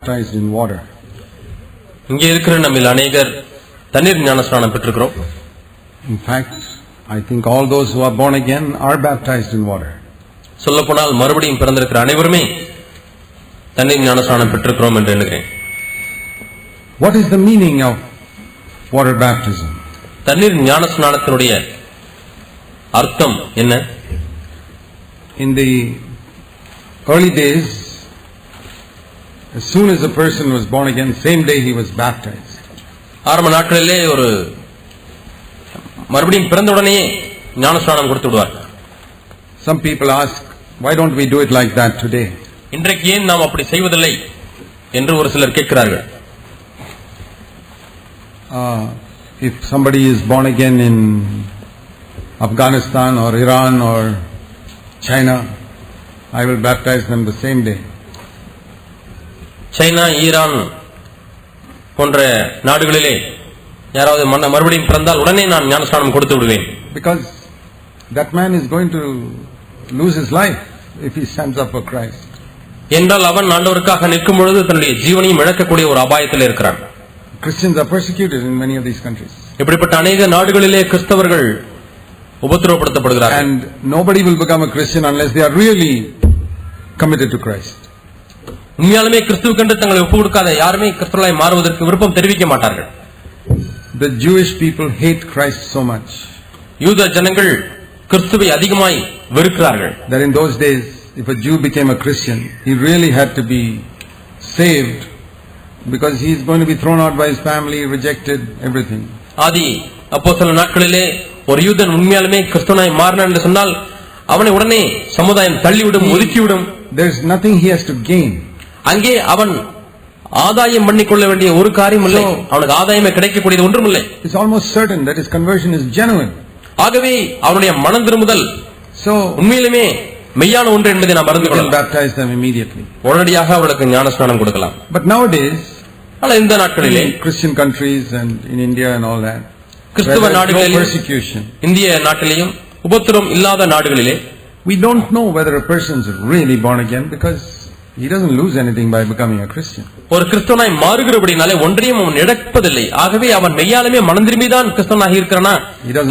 baptized in water. இங்கே இருக்கிற நம்மில் அநேகர் தண்ணீர் ஞானஸ்நானம் பெற்றிருக்கிறோம். In fact, I think all those who are born again are baptized in water. சொல்லப்போனால் மறுபடியும் பிறந்திருக்கிற அனைவருமே தண்ணீர் ஞானஸ்நானம் பெற்றிருக்கிறோம் என்று எண்ணுகிறேன். What is the meaning of water baptism? தண்ணீர் ஞானஸ்நானத்தினுடைய அர்த்தம் என்ன? In the early days, as soon as a person was born again, same day he was baptized. ஆரம்ப நாட்களிலே ஒரு மறுபடியும் பிறந்த உடனே ஞானஸ்நானம் கொடுத்து விடுவார். Some people ask, why don't we do it like that today? இன்றைக்கு ஏன் நாம் அப்படி செய்வதில்லை என்று ஒரு சிலர் கேட்கிறார்கள். If somebody is born again in Afghanistan or Iran or China, I will baptize them the same day. China, Iran போன்ற நாடுகளிலே யாராவது மறுபடியும் பிறந்தால் உடனே நான் ஞானஸ்நானம் கொடுத்து விடுவேன். Because that man is going to lose his life if he stands up for Christ. என்றால் அவன் ஆண்டவருக்காக நிற்கும் பொழுது தன்னுடைய ஜீவனையும் இழக்கக்கூடிய ஒரு அபாயத்தில் இருக்கிறான். Christians are persecuted in many of these countries. இப்படிப்பட்ட அநேக நாடுகளிலே கிறிஸ்தவர்கள் உபத்திரவப்படுத்தப்படுகிறார்கள். And nobody will become a Christian unless they are really committed to Christ. உண்மையாலுமே கிறிஸ்துவுக்கென்று தங்களை ஒப்புக் கொடுக்காத யாருமே கிறிஸ்தவர்களாய் மாறுவதற்கு விருப்பம் தெரிவிக்க மாட்டார்கள். The Jewish people hate Christ so much. யூத ஜனங்கள் கிறிஸ்துவை அதிகமாய் வெறுக்கிறார்கள். That in those days, if a Jew became a Christian, he really had to be saved because he is going to be thrown out by his family, rejected, everything. ஆதி அப்போஸ்தல நாட்களிலே ஒரு யூதன் உண்மையாலுமே கிறிஸ்தவனாய் மாறினான் என்று சொன்னால் அவனை உடனே சமுதாயம் தள்ளிவிடும், ஒதுக்கிவிடும். There is nothing he has to gain. அங்கே அவன் ஆதாயம் பண்ணிக்கொள்ள வேண்டிய ஒரு காரியம் இல்லை. அவனுக்கு ஆதாயமே கிடைக்கக்கூடியது ஒன்றும் இல்லை. It's almost certain that his conversion is genuine. ஆகவே அவனுடைய மனம் திரும்புதல் உண்மையிலுமே மெய்யான ஒன்று என்பதை நாம் அறிந்து கொள்ளலாம். Baptize them immediately. உடனடியாக அவர்களுக்கு ஞானஸ்நானம் கொடுக்கலாம். But nowadays, இந்த நாட்களிலே Christian countries and in India and all that, கிறிஸ்தவ நாடுகளிலே persecution, இந்திய நாட்டிலேயும் உபத்திரம் இல்லாத நாடுகளிலே we don't know whether a person is really born again because he doesn't lose anything by becoming a Christian. ஒரு கிறிஸ்தவனாய் மாறுகிறபடினாலே ஒன்றையும் அவன் இழப்பதில்லை. ஆகவே அவன் மெய்யாலுமே மனம் திரும்பிதான் கிறிஸ்தவனாக இருக்கிறானா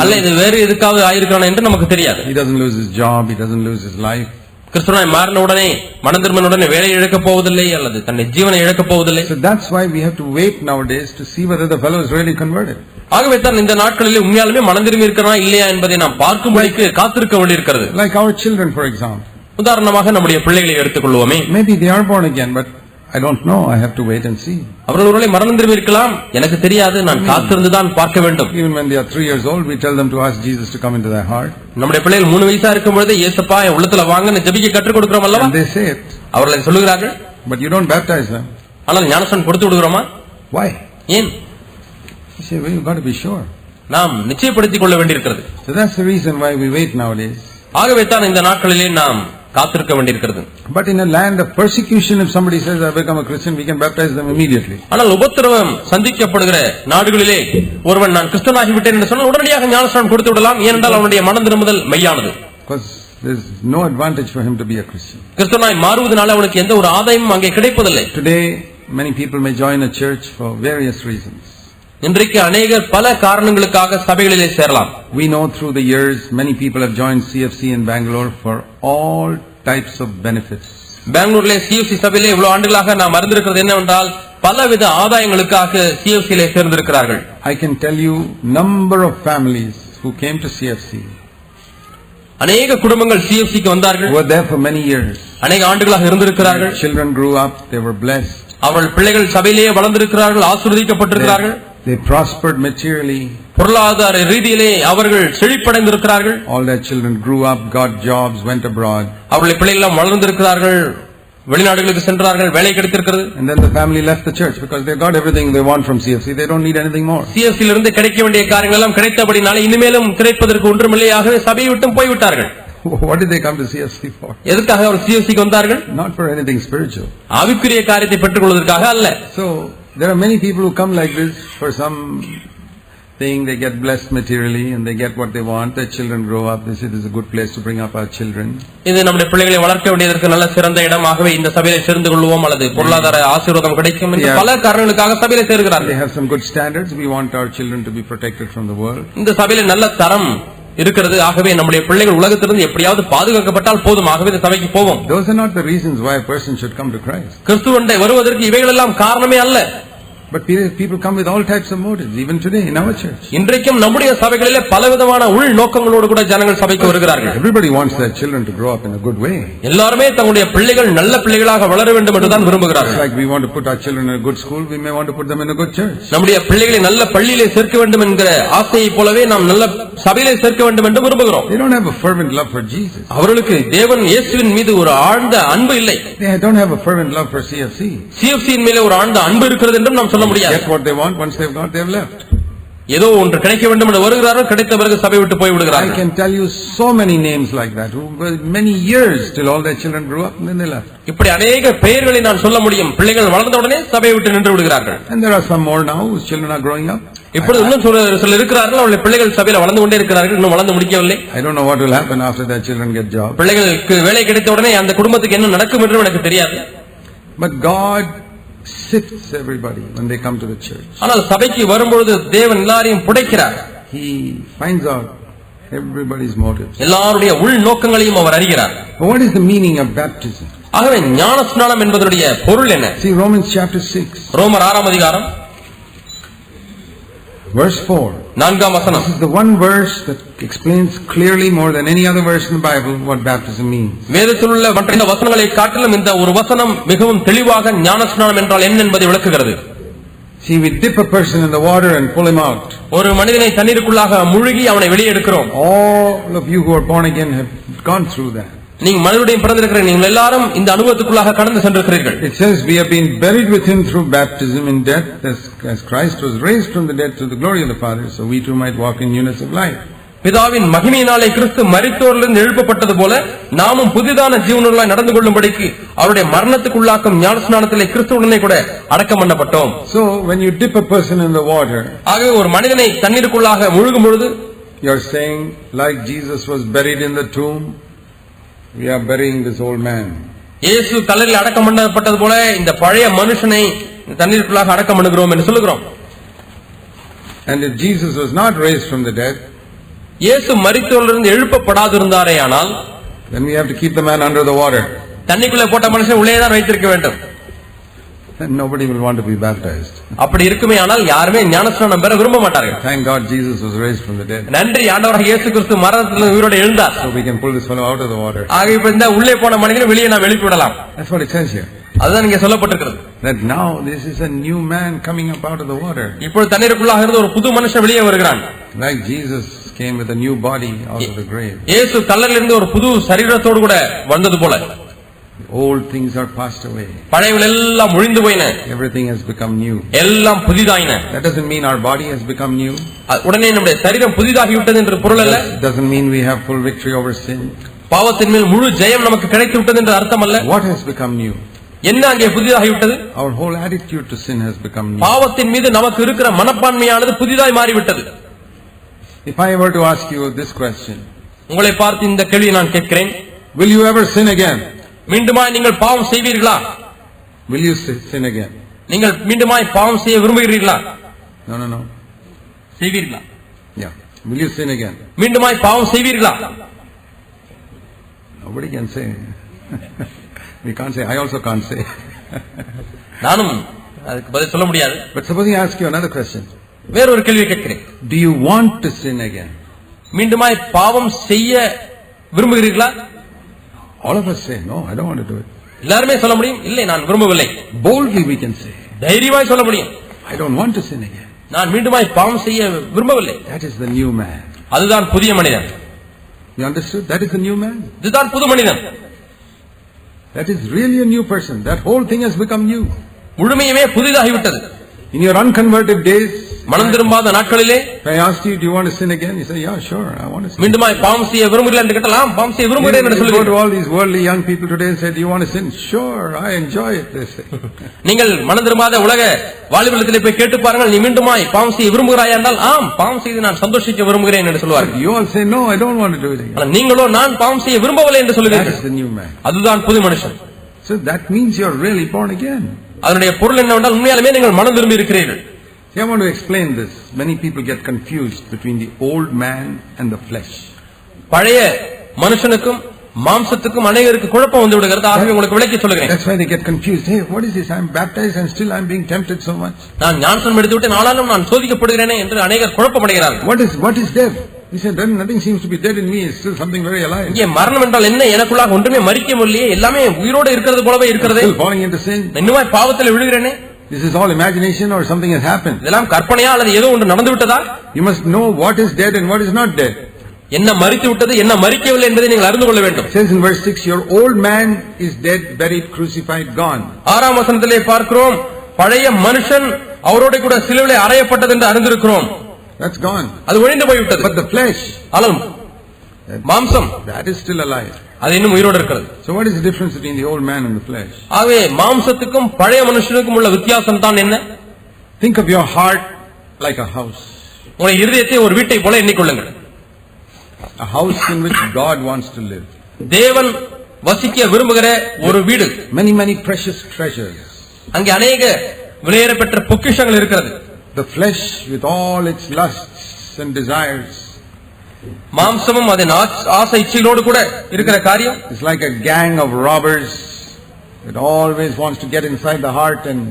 அல்ல இது வேறு எதுக்காக ஆயிருக்கிறானா என்று நமக்கு தெரியாது. He doesn't lose his job, he doesn't lose his life. கிறிஸ்தவனாய் மாறின உடனே மனம் திரும்பின உடனே வேலை இழக்கப் போவதில்லை அல்லது தன்னுடைய ஜீவனை இழக்கப் போவதில்லை. So that's why we have to wait nowadays to see whether the fellow is really converted. ஆகவே தான் இந்த நாட்களில் உண்மையாலுமே மனம் திரும்பி இருக்கிறானா இல்லையா என்பதை நாம் பார்க்கும்படிக்கு காத்திருக்க வேண்டியிருக்கிறது. Like our children, for example. உதாரணமாக நம்முடைய பிள்ளைகளை எடுத்துக்கொள்வோமே. Maybe they are born again, but I don't know. I have to wait and see. அவர்கள் ஒருவேளை மனம் திரும்பி இருக்கலாம், எனக்கு தெரியாது, நான் காத்திருந்து தான் பார்க்க வேண்டும். Even when they are 3 years old, we tell them to ask Jesus to come into their heart. நம்முடைய பிள்ளைகள் 3 வயசா இருக்கும் பொழுது இயேசுப்பா என் உள்ளத்துல வாங்கன்னு ஜெபிக்க கற்றுக் கொடுக்கிறோம் அல்லவா? And they say it. அவர்கள் சொல்லுகிறார்கள். But you don't baptize them. ஆனால் ஞானஸ்நானம் கொடுத்து விடுகிறோமா? Why? ஏன்? You say, well, you got to be sure. நாம் நிச்சயப்படுத்திக் கொள்ள வேண்டியிருக்கிறது. So that's the reason why we wait nowadays. ஆகவே தான் இந்த நாட்களிலே நாம் காத்திருக்க வேண்டியிருக்கிறது. But in a land of persecution, if somebody says I become a Christian, we can baptize them immediately. ஆனால் உபத்திரவம் சந்திக்கப்படுகிற நாடுகளிலே ஒருவன் நான் கிறிஸ்தவனாகி விட்டேன் என்று சொன்னால் உடனடியாக ஞானஸ்நானம் கொடுத்து விடலாம். ஏனென்றால் அவனுடைய மனம் திரும்புதல் மெய்யானது. Because there is no advantage for him to be a Christian. கிறிஸ்தவனாய் மாறுவதனால அவனுக்கு எந்த ஒரு ஆதாயமும் அங்கே கிடைப்பதில்லை. Today, many people may join a church for various reasons. இன்றைக்கு அநேகர் பல காரணங்களுக்காக சபைகளிலே சேரலாம். We know through the years many people have joined CFC in Bangalore for all types of benefits. பெங்களூரிலே CFC சபையிலே இவ்வளவு ஆண்டுகளாக நாம் அறிந்திருக்கிறது என்னவென்றால் பலவித ஆதாயங்களுக்காக CFCயிலே சேர்ந்திருக்கிறார்கள். I can tell you number of families who came to CFC. அநேக குடும்பங்கள் CFCக்கு வந்தார்கள். Were there for many years. அநேக ஆண்டுகளாக இருந்திருக்கிறார்கள். Children grew up, they were blessed. அவர்கள் பிள்ளைகள் சபையிலேயே வளர்ந்திருக்கிறார்கள், ஆசீர்வதிக்கப்பட்டிருக்கிறார்கள். They prospered materially. பொருளாதார ரீதியிலே அவர்கள் செழிப்படைந்திருக்கிறார்கள். All their children grew up, got jobs, went abroad. அவர்களுடைய பிள்ளைகள் எல்லாம் வளர்ந்திருக்கிறார்கள், வெளிநாடுகளுக்கு சென்றார்கள், வேலை கிடைத்திருக்கிறது. And then the family left the church because they got everything they want from CFC. They don't need anything more. CFCயிலிருந்து இருந்து கிடைக்க வேண்டிய காரியங்கள் எல்லாம் கிடைத்தபடினால இனிமேலும் கிடைப்பதற்கு ஒன்றுமில்லை. ஆகவே சபையை விட்டு போய்விட்டார்கள். What did they come to CFC for? எதற்காக அவர் CFCக்கு வந்தார்கள்? Not for anything spiritual. ஆவிக்குரிய காரியத்தை பெற்றுக்கொள்வதற்காக அல்ல. So there are many people who come like this for some think they get blessed materially and they get what they want. Their children grow up. They say this is a good place to bring up our children. இது நம்முடைய பிள்ளைகளை வளர்க்க வேண்டியதற்கு நல்ல சிறந்த இடமாகவே இந்த சபையிலே சேர்ந்து கொள்வோம் அல்லது பொருளாதார ஆசீர்வாதம் கிடைக்கும் என்று பல காரணங்களுக்காக சபையிலே சேர்கிறார்கள். They have some good standards. We want our children to be protected from the world. இந்த சபையிலே நல்ல தரம் இருக்கிறது. ஆகவே நம்முடைய பிள்ளைகள் உலகத்திலிருந்து எப்படியாவது பாதுகாக்கப்பட்டால் போதும். ஆகவே இந்த சபைக்கு போவோம். Those are not the reasons why a person should come to Christ. கிறிஸ்துவண்டை வருவதற்கு இவைகள் எல்லாம் காரணமே அல்ல. But people come with all types of motives, even today in our church. இன்றைக்கும் நம்முடைய சபைகளிலே பலவிதமான உள் நோக்கங்களோடு கூட ஜனங்கள் சபைக்கு வருகிறார்கள். Everybody wants their children to grow up in a good way. எல்லாரும் தங்களுடைய பிள்ளைகள் நல்ல பிள்ளைகளாக வளர வேண்டும் என்று தான் விரும்புகிறார்கள். Like we want to put our children in a good school, we may want to put them in a good church. நம்முடைய பிள்ளைகளை நல்ல பள்ளியிலே சேர்க்க வேண்டும் என்கிற ஆசையைப் போலவே நாம் நல்ல சபையிலே சேர்க்க வேண்டும் என்று விரும்புகிறோம். They don't have a fervent love for Jesus. அவர்களுக்கு தேவன் இயேசுவின் மீது ஒரு ஆழ்ந்த அன்பு இல்லை. They don't have a fervent love for CFC. CFCயின் மேலே ஒரு ஆழ்ந்த அன்பு இருக்கிறது என்றும் நாம் சொல்ல முடியாது. Get what they want, once they've got, they've left. ஏதோ ஒன்று கிடைக்க வேண்டும் என்று வருகிறார்கள், கிடைத்த பிறகு சபை விட்டு போய் விடுகிறார்கள். I can tell you so many names like that, who many years till all their children grew up and then they left. இப்படி अनेक பெயர்களை நான் சொல்ல முடியும். பிள்ளைகள் வளர்ந்த உடனே சபை விட்டு நின்று விடுகிறார்கள். And there are some more now whose children are growing up. இப்பொழுது இன்னும் சிலர் இருக்கிறார்கள், அவருடைய பிள்ளைகள் சபையில வளர்ந்து கொண்டே இருக்கிறார்கள், இன்னும் வளர்ந்து முடிக்கவில்லை. I don't know what will happen after their children get jobs. பிள்ளைகளுக்கு வேலை கிடைத்த உடனே அந்த குடும்பத்துக்கு என்ன நடக்கும் என்று எனக்கு தெரியாது. But God sifts everybody when they come to the church. ஆனால் சபைக்கு வரும்போது தேவன் எல்லாரையும் புடைக்கிறார். He finds out everybody's motives. எல்லாருடைய உள் நோக்கங்களையும் அவர் அறிகிறார். But what is the meaning of baptism? ஆகவே ஞானஸ்நானம் என்பதனுடைய பொருள் என்ன? See Romans chapter 6. ரோமர் 6ஆம் அதிகாரம் verse 4. 4ஆம் வசனம். This is the one verse that explains clearly more than any other verse in the Bible what baptism means. வேதத்தில் உள்ள மற்ற வசனங்களை காட்டிலும் இந்த ஒரு வசனம் மிகவும் தெளிவாக ஞானஸ்நானம் என்றால் என்ன என்பதை விளக்குகிறது. See, we dip a person in the water and pull him out. ஒரு மனிதனை தண்ணீருக்குள்ளாக முழுகி அவனை வெளியே எடுக்கிறோம். All of you who are born again have gone through that. நீங்க மறுபடியும் பிறந்திருக்கிற நீங்கள் எல்லாரும் இந்த அனுபவத்துக்குள்ளாக கடந்து சென்றிருக்கிறீர்கள். It says we have been buried with him through baptism in death, as Christ was raised from the dead to the glory of the Father, so we too might walk in newness of life. பிதாவின் மகிமையினாலே கிறிஸ்து மரித்தோரிலிருந்து எழுப்பப்பட்டது போல நாமும் புதிதான ஜீவனுள்ளாய் நடந்து கொள்ளும்படிக்கு அவருடைய மரணத்துக்குள்ளாக்கும் ஞானஸ்நானத்திலே கிறிஸ்துவுடனே கூட அடக்கம் பண்ணப்பட்டோம். So when you dip a person in the water, ஆகவே ஒரு மனிதனை தண்ணீருக்குள்ளாக முழுகும் பொழுது you are saying like Jesus was buried in the tomb, we are burying this old man. இயேசு கல்லறையில் அடக்கம் பண்ணப்பட்டது போல இந்த பழைய மனுஷனை தண்ணீருக்குள்ளாக அடக்கம் பண்ணுகிறோம் என்று சொல்லுகிறோம். And if Jesus was not raised from the dead, இயேசு மரித்தோரிலிருந்து எழுப்பப்படாதிருந்தாரே ஆனால், then we have to keep the man under the water. தண்ணிக்குள்ளே போட்ட மனுஷன் உள்ளே தான் வைத்திருக்க வேண்டும். Then nobody will want to be baptized. அப்படி இருக்குமே ஆனால் யாருமே ஞானஸ்நானம் பெற விரும்ப மாட்டார்கள். Thank God Jesus was raised from the dead. நன்றி, ஆண்டவராகிய இயேசு கிறிஸ்து மரணத்திலிருந்து உயிரோடு எழுந்தார். So we can pull this fellow out of the water. ஆக இப்ப இந்த உள்ளே போன மனிதனை வெளியே நாம் எழுப்பி விடலாம். That's what it says here. அதுதான் இங்கே சொல்லப்பட்டிருக்கிறது. That now this is a new man coming up out of the water. இப்பொழுது தண்ணீருக்குள்ளாக இருந்து ஒரு புது மனுஷன் வெளியே வருகிறான். Like Jesus came with a new body out of the grave. இயேசு கல்லறையிலிருந்து ஒரு புது சரீரத்தோடு கூட வந்தது போல. Old things are passed away. பழையவை எல்லாம் ஒழிந்து போயின. Everything has become new. எல்லாம் புதிதாயின. That doesn't mean our body has become new. உடனே நம்முடைய சரீரம் புதிதாகிவிட்டது என்று பொருள் அல்ல. It doesn't mean we have full victory over sin. பாவத்தின் மேல் முழு ஜெயம் நமக்கு கிடைத்து விட்டது என்று அர்த்தம் அல்ல. What has become new? என்ன அங்கே புதிதாகிவிட்டது? Our whole attitude to sin has become new. பாவத்தின் மீது நமக்கு இருக்கிற மனப்பான்மையானது புதிதாய் மாறிவிட்டது. If I were to ask you this question, உங்களை பார்த்து இந்த கேள்வியை நான் கேட்கிறேன். will you ever sin again? மீண்டுமாய் நீங்கள் பாவம் செய்வீர்களா? Will you sin again? நீங்கள் மீண்டுமாய் பாவம் செய்ய விரும்புகிறீர்களா? No. செய்வீர்களா? Yeah. Will you sin again? மீண்டுமாய் பாவம் செய்வீர்களா? Nobody can say. We can't say. I also can't say. நானும் அதுக்கு பதில் சொல்ல முடியாது. But suppose I ask you another question. வேற ஒரு கேள்வி கேட்கிறேன். Do you want to sin again? மீண்டுமாய் பாவம் செய்ய விரும்புகிறீர்களா? All of us say, no, I don't want to do it. எல்லாருமே சொல்ல முடியும், இல்லை நான் விரும்பவில்லை. Boldly we can say, தைரியமாய் சொல்ல முடியும், I don't want to sin again. நான் மீண்டுமாய் பாவம் செய்ய விரும்பவில்லை. That is the new man. அதுதான் புதிய மனிதன். You understood? That is the new man. இதுதான் புது மனிதன். That is really a new person. That whole thing has become new. முழுமையுமே புதிதாகிவிட்டது. In your unconverted days, மனம் திரும்பாத நாட்களிலே If I asked you, do you want to sin again? You say, yeah, sure, I want to sin. மீண்டுமாய் பாவம் செய்ய விரும்புகிறேன் என்று கேட்டலாம். பாவம் செய்ய விரும்புகிறேன் என்று You go to சொல்லுவீர்கள். all these worldly young people today and say, do you want to sin? Sure, I enjoy it, they say. நீங்கள் மனம் திரும்பாத உலக வாலிபத்திலே போய் கேட்டு பாருங்கள், நீ மீண்டுமாய் பாவம் செய்ய விரும்புகிறாயா என்றால் ஆம், பாவம் செய்து நான் சந்தோஷிக்க விரும்புகிறேன் என்று சொல்வார்கள். You all say, no, I don't want to do it again. ஆனால் நீங்களோ நான் பாவம் செய்ய விரும்பவில்லை என்று That சொல்லுவீர்கள். is the new man. அதுதான் புது மனுஷன். So that means you're really born again. அதனுடைய பொருள் என்னவென்றால் உண்மையாலுமே நீங்கள் மனம் திரும்பி இருக்கிறீர்கள். See, I want to explain this. Many people get confused between the old man and the flesh. பழைய மனுஷனுக்கும் மாம்சத்துக்கும் அநேகருக்கு குழப்பம் வந்து விடுகிறது. ஆகவே உங்களுக்கு விளக்கி சொல்லுகிறேன். That's why they get confused. Hey, what is this? I'm baptized and still I'm being tempted so much. நான் ஞானஸ்நானம் எடுத்துவிட்டு நாளாலும் நான் சோதிக்கப்படுகிறேனே என்று அநேகர் குழப்பமடைகிறார்கள். What is death? He said, then nothing seems to be dead in me. It's still something very alive. இங்கே மரணம் என்றால் என்ன? எனக்குள்ளாக ஒன்றுமே மரிக்கவில்லையே, எல்லாமே உயிரோடு இருக்கிறது போலவே இருக்கிறது. Still falling into sin. இன்னுமாய் பாவத்தில் விழுகிறேனே. This is all imagination or something has happened. இதெல்லாம் கற்பனையா அல்லது ஏதோ ஒன்று நடந்து விட்டதா? You must know what is dead and what is not dead. என்ன மரித்து விட்டது, என்ன மரிக்கவில்லை என்பதை நீங்கள் அறிந்து கொள்ள வேண்டும். It says in verse 6, your old man is dead, buried, crucified, gone. 6ஆம் வசனத்திலே பார்க்கிறோம், பழைய மனுஷன் அவரோட கூட சிலுவையிலே அறையப்பட்டது என்று அறிந்திருக்கிறோம். That's gone. அது ஒழிந்து போய்விட்டது. But the flesh, அலம் மாம்சம், that is still alive. அது இன்னும் உயிரோடு இருக்கிறது. So what is the difference between the old man and the flesh? ஆகவே மாம்சத்துக்கும் பழைய மனுஷனுக்கும் உள்ள வித்தியாசம் தான் என்ன? Think of your heart like a house. உங்கள் இருதயத்தை ஒரு வீட்டை போல எண்ணிக்கொள்ளுங்கள். A house in which God wants to live. தேவன் வசிக்க விரும்புகிற ஒரு வீடு. Many precious treasures. அங்கே அநேக விலையேறப்பெற்ற பொக்கிஷங்கள் இருக்கிறது. The flesh with all its lusts and desires. மாம்சமும் அதன் ஆசை இச்சைகளோடு கூட இருக்கிற காரியம். It's like a gang of robbers that always wants to get inside the heart and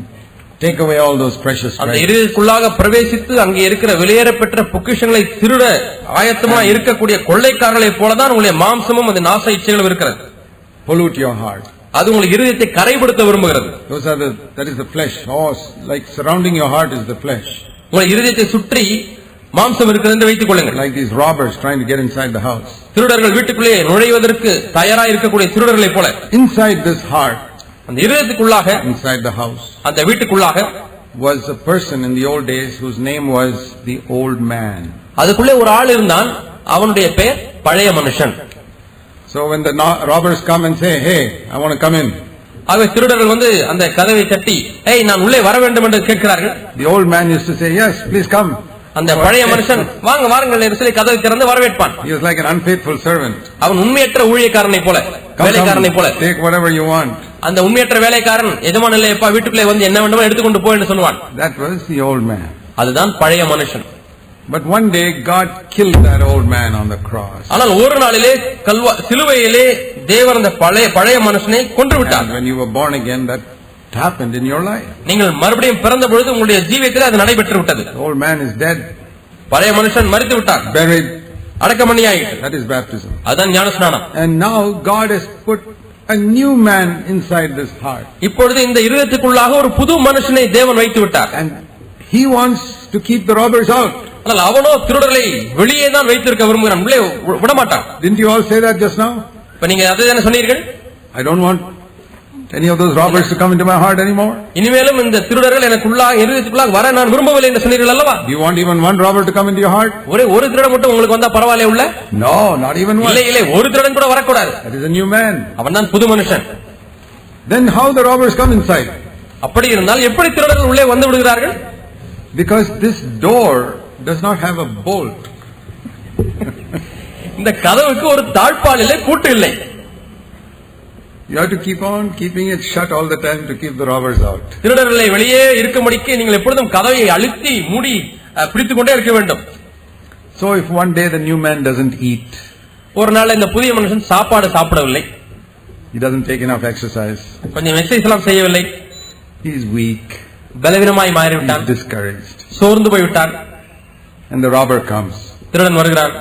take away all those precious அந்த treasures. இருதயத்துக்குள்ளாக பிரவேசித்து அங்கே இருக்கிற விலையேறப்பெற்ற பொக்கிஷங்களை திருட ஆயத்தமா இருக்கக்கூடிய கொள்ளைக்காரர்களைப் போலதான் உங்களுடைய மாம்சமும் அதன் ஆசை இச்சைகளும் இருக்கிறது. Pollute your heart. அது உங்கள் இருதயத்தை கரைப்படுத்த விரும்புகிறது. That is the flesh. Oh, like surrounding your heart is the flesh. உங்கள் இருதயத்தை சுற்றி மாம்சம் இருக்கிறது என்று வைத்துக் கொள்ளுங்கள். Like these robbers trying to get inside the house. திருடர்கள் வீட்டுக்குள்ளே நுழைவதற்கு தயாராக இருக்கக்கூடிய திருடர்களைப் போல Inside this heart, அந்த இருதயத்துக்குள்ளாக, inside the house, அந்த வீட்டுக்குள்ளாக was a person in the old days whose name was the old man. அதுக்குள்ளே ஒரு ஆள் இருந்தான், அவனுடைய பெயர் பழைய மனுஷன். So when the robbers come and say, hey, I want to come in. ஆகவே திருடர்கள் வந்து அந்த கதவை தட்டி, ஏய் நான் உள்ளே வர வேண்டும் என்று கேட்கிறார்கள். The old man used to say, yes, please come. அந்த பழைய மனுஷன் வாங்க வாருங்கள் என்று சொல்லி கதவை திறந்து வரவேற்பான். He was like an unfaithful servant. அவன் உண்மையற்ற ஊழியக்காரனை போல, வேலைக்காரனை போல. Take whatever you want. அந்த உண்மையற்ற வேலைக்காரன் எஜமான் இல்லையப்பா வீட்டுக்குள்ளே வந்து என்ன வேண்டுமோ எடுத்துக்கொண்டு போ என்று சொல்வான். That was the old man. அதுதான் பழைய மனுஷன். But one day God killed that old man on the cross. ஆனால் ஒரு நாளிலே சிலுவையிலே தேவன் அந்த பழைய மனுஷனை கொன்று விட்டார். When you were born again, that happened in your life. நீங்கள் மறுபடியும் பிறந்த பொழுது உங்களுடைய ஜீவியத்தில் அது நடைபெற்று விட்டது. The old man is dead. பழைய மனுஷன் மரித்து விட்டார், buried. அடக்கமணியாயிற்று. That is baptism. அதுதான் ஞானஸ்நானம். And now God has put a new man inside this heart. இப்பொழுது இந்த இருதயத்துக்குள்ளாக ஒரு புது மனுஷனை தேவன் வைத்து விட்டார். And he wants to keep the robbers out. ஆனால் அவனோ திருடர்களை வெளியே தான் வைத்திருக்க விரும்புகிறான், உள்ளே விடமாட்டான். Didn't you all say that just now? இப்ப நீங்க அதுதானே சொன்னீர்கள், I don't want any of those robbers to come into my heart anymore. இனிமேலும் இந்த திருடர்கள் எனக்குள்ளாக இருதயத்துக்குள்ளாக வர நான் விரும்பவில்லை என்று சொன்னீர்கள் அல்லவா? Do you want even one robber to come into your heart? ஒரு திருடன் மட்டும் உங்களுக்கு வந்தா பரவாயில்லை உள்ள? No, not even one. இல்லை ஒரு திருடன் கூட வரக்கூடாது. That is a new man. அவன் தான் புது மனுஷன். Then how the robbers come inside? அப்படி இருந்தால் எப்படி திருடர்கள் உள்ளே வந்து விடுகிறார்கள்? Because this door does not have a bolt. இந்த கதவுக்கு ஒரு தாழ்பால் இல்லை, பூட்டு இல்லை. You have to keep on keeping it shut all the time to keep the robbers out. திருடர்களை வெளியே இருக்கும்படிக்கு நீங்கள் எப்பொழுதும் கதவை அழுத்தி மூடி பிடித்துக் கொண்டே இருக்க வேண்டும். So if one day the new man doesn't eat, ஒரு நாள் இந்த புதிய மனுஷன் சாப்பாடு சாப்பிடவில்லை, he doesn't take enough exercise, கொஞ்சம் எக்சர்சைஸ் எல்லாம் செய்யவில்லை, he is weak, பலவீனமாய் மாறிவிட்டான், discouraged, சோர்ந்து போய்விட்டான். and the robber comes. திருடன் வருகிறான்.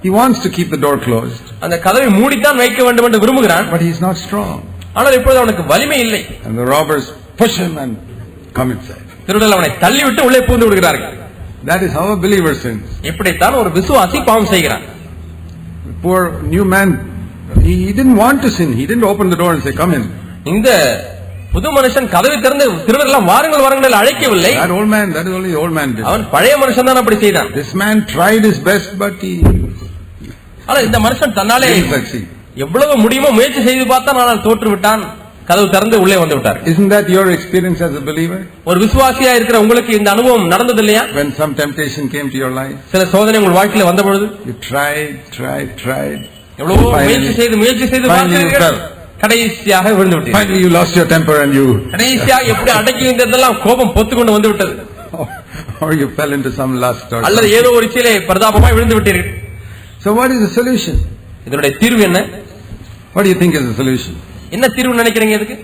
He wants to keep the door closed, அந்த கதவை மூடித்தான் வைக்க வேண்டும் என்று விரும்புகிறான். but he is not strong. ஆனால் இப்பொழுது அவனுக்கு வலிமை இல்லை. And the robbers push him and come inside. திருடர்கள் அவனை தள்ளிவிட்டு உள்ளே புகுந்து விடுகிறார்கள். That is how a believer sins. இப்படித்தான் ஒரு விசுவாசி பாவம் செய்கிறான். Poor new man, he didn't want to sin. He didn't open the door and say, come in. இந்த புது மனுஷன் கதவை திறந்து திருடரெல்லாம் வாருங்கள் வாருங்கள் அழைக்கவில்லை. That old man, that is only the old man did. அவன் பழைய மனுஷன் தான் அப்படி செய்தான். This man tried his best, but he ஆனா இந்த மனுஷன் தன்னாலே didn't succeed. எவ்வளவு முடியுமோ முயற்சி செய்து பார்த்தான், ஆனால் தோற்று விட்டான். கதவு திறந்து உள்ளே வந்து விட்டார். Isn't that your experience as a believer? ஒரு விசுவாசியா இருக்கிற உங்களுக்கு இந்த அனுபவம் நடந்தது இல்லையா? When some temptation came to your life, சில சோதனை உங்கள் வாழ்க்கையில வந்த பொழுது you tried. எவ்வளவு முயற்சி செய்து பார்த்தீர்கள், கடைசியாக விழுந்து விட்டீர்கள். Finally you lost your temper and you கடைசியாக எப்படி அடக்கி இருந்ததெல்லாம் கோபம் பொத்துக்கொண்டு வந்து விட்டது. or you fell into some lust or அல்லது ஏதோ ஒரு இச்சையிலே பிரதாபமாய் விழுந்து விட்டீர்கள். So what is the solution? இதனுடைய தீர்வு என்ன? What do you think is the solution? என்ன தீர்வு நினைக்கிறீங்க இதுக்கு?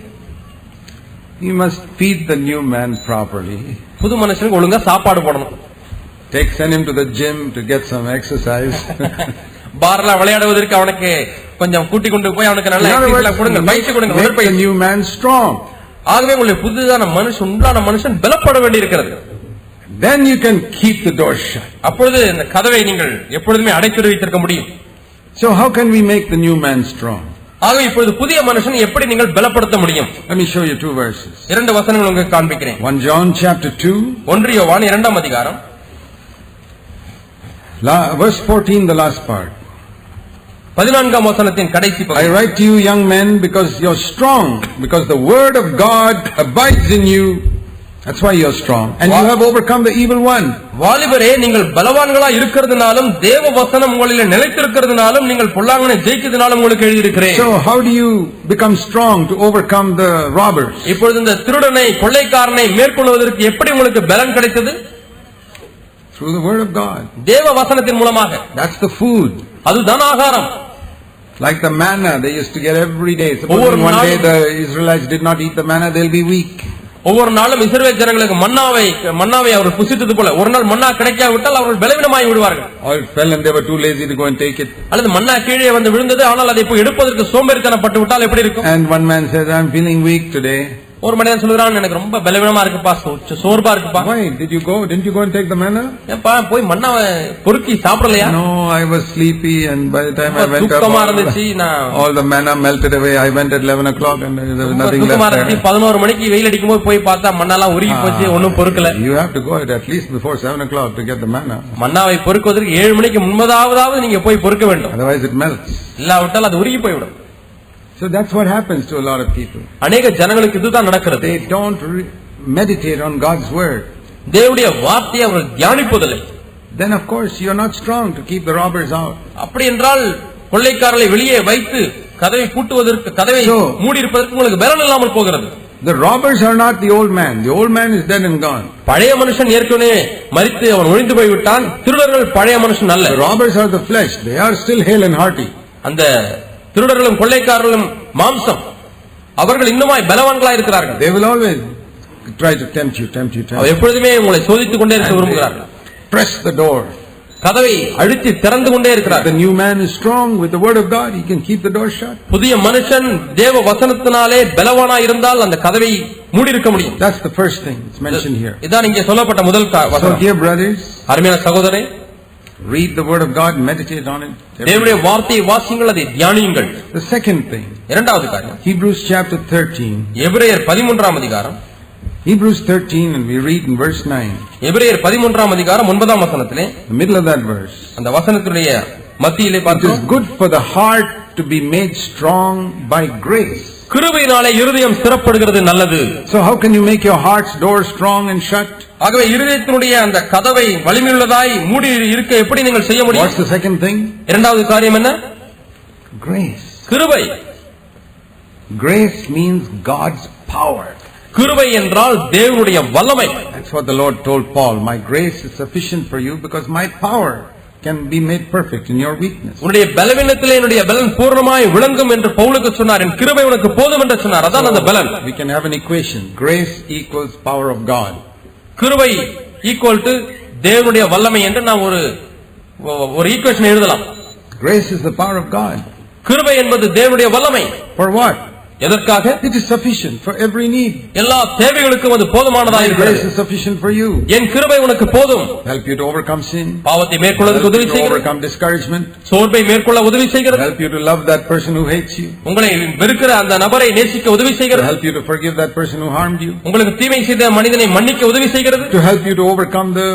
You must feed the new man properly. புது மனுஷனுக்கு ஒழுங்கா சாப்பாடு போடணும். Send him to the gym to get some exercise. பார்ல விளையாடுவதற்கு அவனுக்கு கொஞ்சம் கூட்டி கொண்டு போய் அவனுக்கு நல்ல எக்சர்சைஸ் கொடுங்க, பயிற்சி கொடுங்க. Make the new man strong. ஆகவே உங்களுடைய புதுதான மனுஷன், உண்டான மனுஷன் பலப்பட வேண்டியிருக்கிறது. Then you can keep the door shut. அப்பொழுது இந்த கதவை நீங்கள் எப்பொழுதுமே அடைத்து வைத்திருக்க முடியும். So how can we make the new man strong? ஆகவே இப்பொழுது புதிய மனுஷன் எப்படி நீங்கள் பலப்படுத்த முடியும்? Let me show you two verses. இரண்டு வசனங்கள் உங்களுக்கு காண்பிக்கிறேன். 1 John chapter 2, 1 யோவான் 2ஆம் அதிகாரம் verse 14, the last part. 14ஆம் வசனத்தின் கடைசி I பகுதி. write to you young men because you're strong, because the word of God abides in you. That's why you're strong, and you have overcome the evil one. வாலிபரே, நீங்கள் பலவான்களா இருக்கிறதுனாலும் தேவ வசனம் உங்களிலே நிலைத்திருக்கிறதுனாலும் நீங்கள் பொல்லாங்கனை ஜெயிக்கிறதுனாலும் உங்களுக்கு எழுதியிருக்கிறேன். So how do you become strong to overcome the robbers? இப்பொழுது இந்த திருடனை கொள்ளைக்காரனை மேற்கொள்வதற்கு எப்படி உங்களுக்கு பலன் கிடைத்தது? Through the word of God. தேவ வசனத்தின் மூலமாக. That's the food. அதுதான் ஆகாரம். Like the manna they used to get every day. Suppose one day the Israelites did not eat the manna, they'll be weak. ஒவ்வொரு நாளும் இஸ்ரவேல் ஜனங்களுக்கு மன்னாவை அவர்கள் புசித்தது போல ஒரு நாள் மன்னா கிடைக்காவிட்டால் அவர்கள் பலவீனமாகி விடுவார்கள். Or it fell and they were too lazy to go and take it. அல்லது மன்னா கீழே வந்து விழுந்தது, ஆனால் அதை போய் எடுப்பதற்கு சோம்பேறித்தனப்பட்டு விட்டால் எப்படி இருக்கும்? And one man says, I'm feeling weak today. ஒரு மனிதன் சொல்றான், எனக்கு ரொம்ப பலவீனமா இருக்குப்பா, சோர்பா இருக்குப்பா. Why did you go? Didn't you go and take the manna? ஏப்பா போய் மன்னாவை பொறுக்கி சாப்பிடலையா? No, I was sleepy and by the time I went up, all the manna melted away. I went at 11 o'clock and there was nothing left there. 11 மணிக்கு வெயில் அடிக்கும் போது போய் பார்த்தா மண்ணெல்லாம் உருகி போச்சு, ஒண்ணும் பொறுக்கல. You have to go at least before 7 o'clock to get the manna. மன்னாவை பொறுக்குவதற்கு 7 மணிக்கு முன்பதாவது நீங்க போய் பொறுக்க வேண்டும். Otherwise it melts. இல்லாவிட்டால் அது உருகி போய்விடும். So that's what happens to a lot of people. அநேக ஜனங்களுக்கு இதுதான் நடக்கிறது. They don't meditate on God's word. தேவனுடைய வார்த்தையை அவர்கள் தியானிப்பதில்லை. Then of course you are not strong to keep the robbers out. அப்படி என்றால் கொள்ளைக்காரரை வெளியே வைத்து கதவை பூட்டுவதற்கு, கதவை மூடி இருப்பதற்கு உங்களுக்கு பலன் இல்லாமல் போகிறது. The robbers are not the old man. The old man is dead and gone. பழைய மனுஷன் ஏற்கனவே மரித்து அவன் ஒழிந்து போய் விட்டான். திருடர்கள் பழைய மனுஷன் அல்ல. The robbers are the flesh. They are still hale and hearty. அந்த திருடர்களும் கொள்ளைக்காரர்களும் மாம்சம், அவர்கள் இன்னுமாய் பலவான்களாய் இருக்கிறார்கள். They will always try to tempt you. எப்பொழுதுமே உங்களை சோதித்துக் கொண்டே இருக்க விரும்புகிறார்கள். Press the door. கதவை அழுத்தி திறந்து கொண்டே இருக்கிறார். The new man is strong with the word of God. He can keep the door shut. புதிய மனுஷன் தேவ வசனத்தினாலே பலவானாய் இருந்தால் அந்த கதவை மூடி இருக்க முடியும். That's the first thing it's mentioned here. இதான் இங்கே சொல்லப்பட்ட முதல் வசனம். So dear brothers, அருமையான சகோதரரே, read the word of God, meditate on it. தேவனுடைய வார்த்தையை வாசியுங்கள், அதை தியானியுங்கள். The second thing, இரண்டாவது காரியம், Hebrews chapter 13. எபிரேயர் 13ஆம் அதிகாரம். Hebrews 13 and we read in verse 9. எபிரேயர் 13ஆம் அதிகாரம் 9ஆம் வசனத்திலே, the middle of that verse, அந்த வசனத்துடைய மத்தியிலே பார்த்தோம். It is good for the heart to be made strong by grace. கிருபையினாலே இருதயம் ஸ்திரப்படுகிறது நல்லது. So how can you make your heart's door strong and shut? ஆகவே இருதயத்தினுடைய அந்த கதவை வலிமையுள்ளதாய் மூடி இருக்க எப்படி நீங்கள் செய்ய முடியும்? What's the second thing? இரண்டாவது காரியம் என்ன? Grace. கிருபை. Grace means God's power. கிருபை என்றால் தேவனுடைய வல்லமை. That's what the Lord told Paul. My grace is sufficient for you because my power can be made perfect in your weakness. உன்னுடைய பலவீனத்திலே என்னுடைய பலன் பூர்ணமாய் விளங்கும் என்று பவுலுக்கு சொன்னார். என் கிருபை உனக்கு போதும் என்று சொன்னார். அதான் அந்த பலன். We can have an equation. Grace equals power of God. கிருபை ஈக்குவல் டு தேவனுடைய வல்லமை என்று நாம் ஒரு ஈக்குவேஷன் எழுதலாம். Grace is the power of God. கிருபை என்பது தேவனுடைய வல்லமை. For what? எதற்காக? It is sufficient for every need. எல்லா தேவைகளுக்கும் அது போதுமானதாக இருக்கிறது. Grace is sufficient for you. என் கிருபை உனக்கு போதும். Help you to overcome sin. பாவத்தை மேற்கொள்ள உதவி செய்கிறது. Overcome discouragement. சோர்வை மேற்கொள்ள உதவி செய்கிறது. Help you to love that person who hates you. உங்களை வெறுக்கிற அந்த நபரை நேசிக்க உதவி செய்கிறது. Help you to forgive that person who harmed you. உங்களுக்கு தீமை செய்த மனிதனை மன்னிக்க உதவி செய்கிறது. To help you to overcome the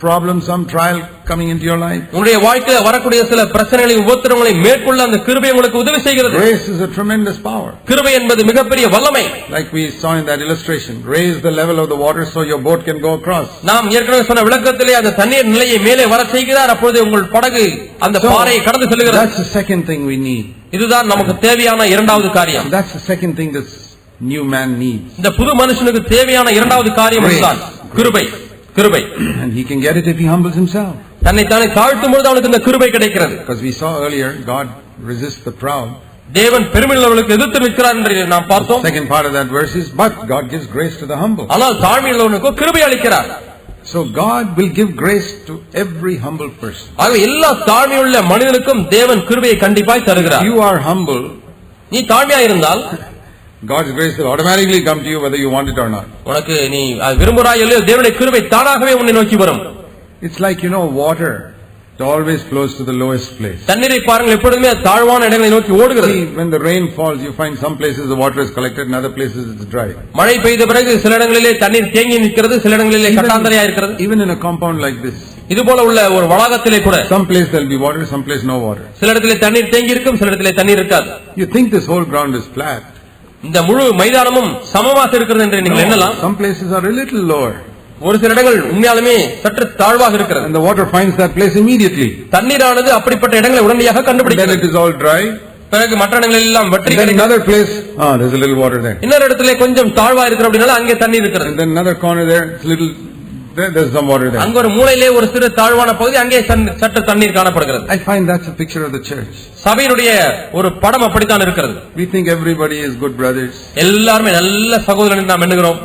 problem, some trial coming into your life. உங்களுடைய வாழ்க்கையில வரக்கூடிய சில பிரச்சனைகளை உபத்திரவங்களை மேற்கொள்ள அந்த கிருபை உங்களுக்கு உதவி செய்கிறது. Grace is a tremendous power. கிருபை என்பது மிகப்பெரிய வல்லமை. Like we saw in that illustration, raise the level of the water so your boat can go across. நாம் ஏற்கனவே சொன்ன விளக்கத்திலே அந்த தண்ணீர் நிலையை மேலே வர செய்கிறார். அப்பொழுது உங்கள் படகு அந்த பாறையை கடந்து செல்கிறது. That's the second thing we need. இதுதான் நமக்கு தேவையான இரண்டாவது காரியம். That's the second thing this new man needs. இந்த புது மனுஷனுக்கு தேவையான இரண்டாவது காரியம் இதுதான், கிருபை. கிருபை. And he can get it if he humbles himself. தன்னை தானே தாழ்த்தும் பொழுது அவனுக்கு இந்த கிருபை கிடைக்கிறது. Because we saw earlier, God resists the proud. தேவன் பெருமையுள்ளவர்களுக்கு எதிர்த்து நிற்கிறார் என்று நாம் பார்த்தோம். Second part of that verse is, but God gives grace to the humble. ஆனால் தாழ்மையுள்ளவனுக்கு கிருபை அளிக்கிறார். So God will give grace to every humble person. ஆக எல்லா தாழ்மையுள்ள மனிதனுக்கும் தேவன் கிருபையை கண்டிப்பாய் தருகிறார். You are humble. நீ தாழ்மையா இருந்தால் God's grace will automatically come to you whether you want it or not. உனக்கு நீ விரும்புகிறாய் இல்லையோ தேவனுடைய கிருபை தானாகவே உன்னை நோக்கி வரும். It's like water. It always flows to the lowest place. தண்ணீரை பாருங்கள், எப்பொழுதுமே தாழ்வான இடங்களை நோக்கி ஓடுகிறது. When the rain falls, you find some places the water is collected, in other places it's dry. மழை பெய்த பிறகு சில இடங்களிலே தண்ணீர் தேங்கி நிற்கிறது, சில இடங்களிலே கட்டாந்தரையா இருக்கிறது. Even in a compound like this, இது போல உள்ள ஒரு வளாகத்திலே கூட some place there will be water, some place no water. சில இடத்திலே தண்ணீர் தேங்கி இருக்கும், சில இடத்திலே தண்ணீர் இருக்காது. You think this whole ground is flat. இந்த முழு மைதானமும் சமமாக இருக்கிறது என்று நீங்கள் எண்ணலாம். Some places are a little lower. ஒரு சில இடங்கள் உண்மையாலுமே சற்று தாழ்வாக இருக்கிறது. And the water finds that place immediately. தண்ணீரானது அப்படிப்பட்ட இடங்களை உடனடியாக கண்டுபிடிக்கிறது. Then it is all dry. பிறகு மற்ற இடங்கள் எல்லாம் வற்றி கிடக்கிறது. Then another place, there's a little water there. இன்னொரு இடத்திலே கொஞ்சம் தாழ்வா இருக்கிற அப்படினால அங்கே தண்ணீர் இருக்கிறது. And then another corner there, it's little there's some water there. அங்க ஒரு மூலையிலே ஒரு சிறு தாழ்வான பகுதி, அங்கே சற்று தண்ணீர் காணப்படுகிறது. I find that's a picture of the church. சபையினுடைய ஒரு படம் அப்படித்தான் இருக்கிறது. We think everybody is good brothers. எல்லாரும் நல்ல சகோதரர்கள் நாம் எண்ணுகிறோம்.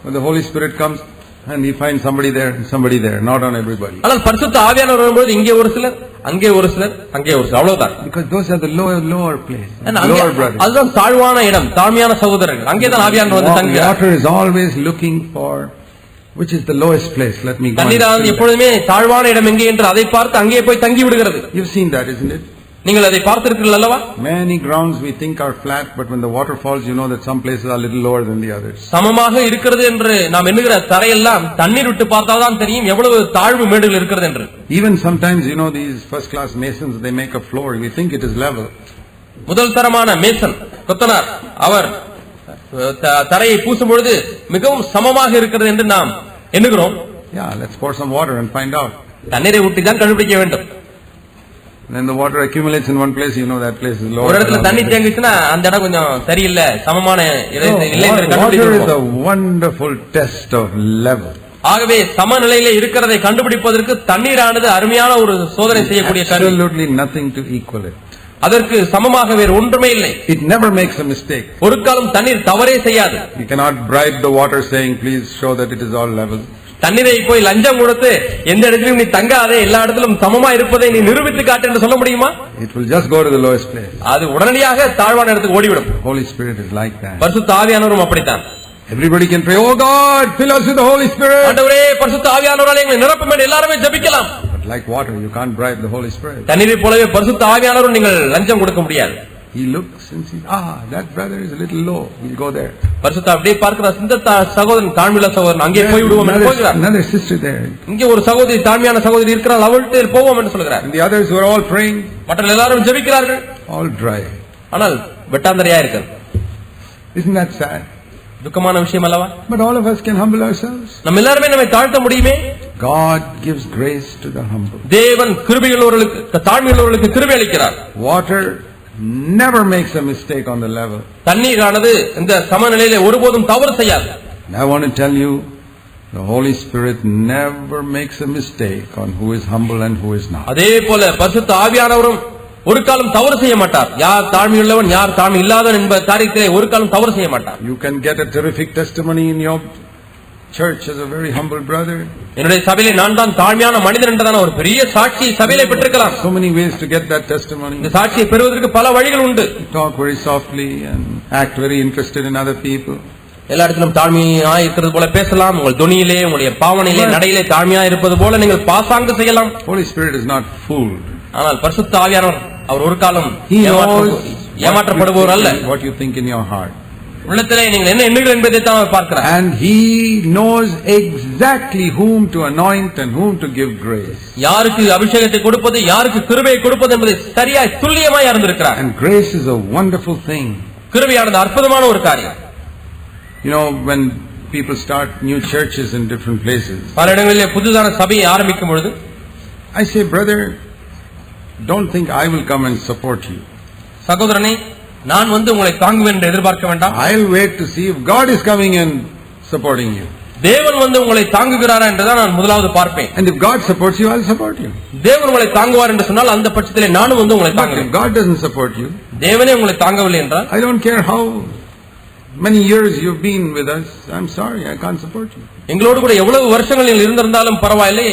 When the Holy Spirit comes and he finds somebody there, not on everybody. ஆனால் பரிசுத்த ஆவியானவர் வரும்போது இங்கே ஒரு சிலர், அங்கே ஒரு சிலர், அங்கே ஒரு சிலர், அவ்வளவுதான். Because those are the lower place. Lower brothers. அதுதான் தாழ்வான இடம், தாழ்மையான சகோதரர்கள். அங்கே தான் ஆவியானவர் வந்து தங்குகிறார். Water is always looking for which is the lowest place. Let me go. தண்ணீர் எப்பொழுதுமே தாழ்வான இடம் எங்கே என்று அதை பார்த்து அங்கே போய் தங்கி விடுகிறது. You've seen that, isn't it? நீங்கள் அதை பார்த்திருக்கிறீர்கள் அல்லவா? Many grounds we think are flat, but when the water falls, you know that some places are a little lower than the others. சமமாக இருக்கிறது என்று நாம் எண்ணுகிற தரையெல்லாம் தண்ணீர் விட்டு பார்த்தால்தான் தெரியும் எவ்வளவு தாழ்வு மேடுகள் இருக்கிறது என்று. Even sometimes these first class masons, they make a floor, we think it is level. முதல் தரமான மேசன் கொத்தனார் அவர் தரையை பூசும் பொழுது மிகவும் சமமாக இருக்கிறது என்று நாம் எண்ணுகிறோம். Yeah, let's pour some water and find out. தண்ணீரை ஊற்றி தான் கண்டுபிடிக்க வேண்டும். Then the water accumulates in one place, that place is lower. ஒரு இடத்துல தண்ணி தேங்கிச்சுனா அந்த இடம் கொஞ்சம் சரியில்லை, சமமான இல்லை என்று கண்டுபிடிக்கிறோம். Water is a wonderful test of level. ஆகவே சமநிலையிலே இருக்கிறதை கண்டுபிடிப்பதற்கு தண்ணீரானது அருமையான ஒரு சோதனை செய்யக்கூடிய கருவி. Absolutely nothing to equal it. அதற்கு சமமாக வேறு ஒன்றுமே இல்லை. It never makes a mistake. ஒரு காலம் தண்ணீர் தவறே செய்யாது. You cannot bribe the water saying please show that it is all level. தண்ணீரை போய் லஞ்சம் கொடுத்து எந்த இடத்திலும் நீ தங்காதே, எல்லா இடத்திலும் சமமா இருப்பதை நீ நிரூபித்து காட்டு என்று சொல்ல முடியுமா? It will just go to the lowest place. அது உடனடியாக தாழ்வான இடத்துக்கு ஓடிவிடும். Holy Spirit is like that. பரிசுத்த ஆவியானவரும் அப்படித்தான். Everybody can pray, oh God, fill us with the Holy Spirit. ஆண்டவரே பரிசுத்த ஆவியானவரால் எங்களை நிரப்பும் என்று எல்லாரும் ஜெபிக்கலாம். But like water, you can't bribe the Holy Spirit. தண்ணீரை போலவே பரிசுத்த ஆவியானவரும் நீங்கள் லஞ்சம் கொடுக்க முடியாது. He looks and sees, that brother is a little low. We'll go there. பரிசுத்த அப்படியே பார்க்கிறார், இந்த சகோதரன் தாழ்மையுள்ள சகோதரன், அங்கே போய் விடுவோம் என்று போகிறார். Another sister there. இங்கே ஒரு சகோதரி தாழ்மையான சகோதரி இருக்கிறாள், அவள்கிட்ட போவோம் என்று சொல்கிறார். And the others who are all praying, மற்ற எல்லாரும் ஜெபிக்கிறார்கள், all dry. ஆனால் வெட்டாந்தரையா இருக்கிறது. Isn't that sad? துக்கமான விஷயம் அல்லவா? But all of us can humble ourselves. நம்ம எல்லாரும் நம்மை தாழ்த்த முடியுமே. God gives grace to the humble. தேவன் கிருபையுள்ளவர்களுக்கு, தாழ்மையுள்ளவர்களுக்கு கிருபை அளிக்கிறார். Water never makes a mistake on the level. தண்ணீரானது இந்த சமநிலையிலே ஒருபோதும் தவறு செய்யாது. I want to tell you, the Holy Spirit never makes a mistake on who is humble and who is not. அதே போல பரிசுத்த ஆவியானவரும் ஒரு காலம் தவறு செய்ய மாட்டார். யார் தாழ்மையுள்ளவன் யார் தாழ்மை இல்லாதவன் என்ப காரியத்திலே ஒரு காலம் தவறு செய்ய மாட்டார். You can get a terrific testimony in your church as a very humble brother. என்னுடைய சபையிலே நான் தான் தாழ்மையான மனிதன் என்றதான ஒரு பெரிய சாட்சி சபையிலே பெற்றிருக்கலாம். So many ways to get that testimony. இந்த சாட்சியை பெறுவதற்கு பல வழிகள் உண்டு. Talk very softly and act very interested in other people. எல்லா இடத்திலும் தாழ்மையா இருக்கிறது போல பேசலாம். உங்கள் துணியிலே, உங்களுடைய பாவனையிலே, நடையிலே தாழ்மையா இருப்பது போல நீங்கள் பாசாங்கு செய்யலாம். Holy Spirit is not fooled. ஆனால் பரிசுத்த ஆவியானவர் அவர் ஒரு காலம் ஏமாற்றப்படுபவர் அல்ல. What you think in your heart. உள்ளத்திலே நீங்கள் என்ன எண்ணுங்கள் என்பதை தான் அவர் பார்க்கிறார். And he knows exactly whom to anoint and whom to give grace. யாருக்கு அபிஷேகத்தை கொடுப்பது, யாருக்கு கிருபையை கொடுப்பது என்பதை சரியாய் துல்லியமாய் அறிந்திருக்கிறார். And grace is a wonderful thing. கிருபையானது அற்புதமான ஒரு காரியம். You know, when people start new churches in different places, பல இடங்களிலே புதுதான சபையை ஆரம்பிக்கும் பொழுது I say, brother, don't think I will come and support you. சகோதரனே, நான் உங்களை தாங்குவேன் என்று எதிர்பார்க்க வேண்டாம். I'll wait to see if God is coming and supporting you. தேவன் உங்களை தாங்குகிறாரா என்றுதான் நான் முதலாவது பார்ப்பேன். And if God supports you, I'll support you. தேவன் உங்களை தாங்குவார் என்று சொன்னால் அந்த பட்சத்திலே நானும் உங்களை தாங்குவேன். If God doesn't support you, தேவனே உங்களை தாங்கவில்லை என்றால், I don't care how many years you've been with us, I'm sorry, I can't support you. எங்களோடு கூட எவ்வளவு வருஷங்கள் நீங்கள் இருந்திருந்தாலும் பரவாயில்லை,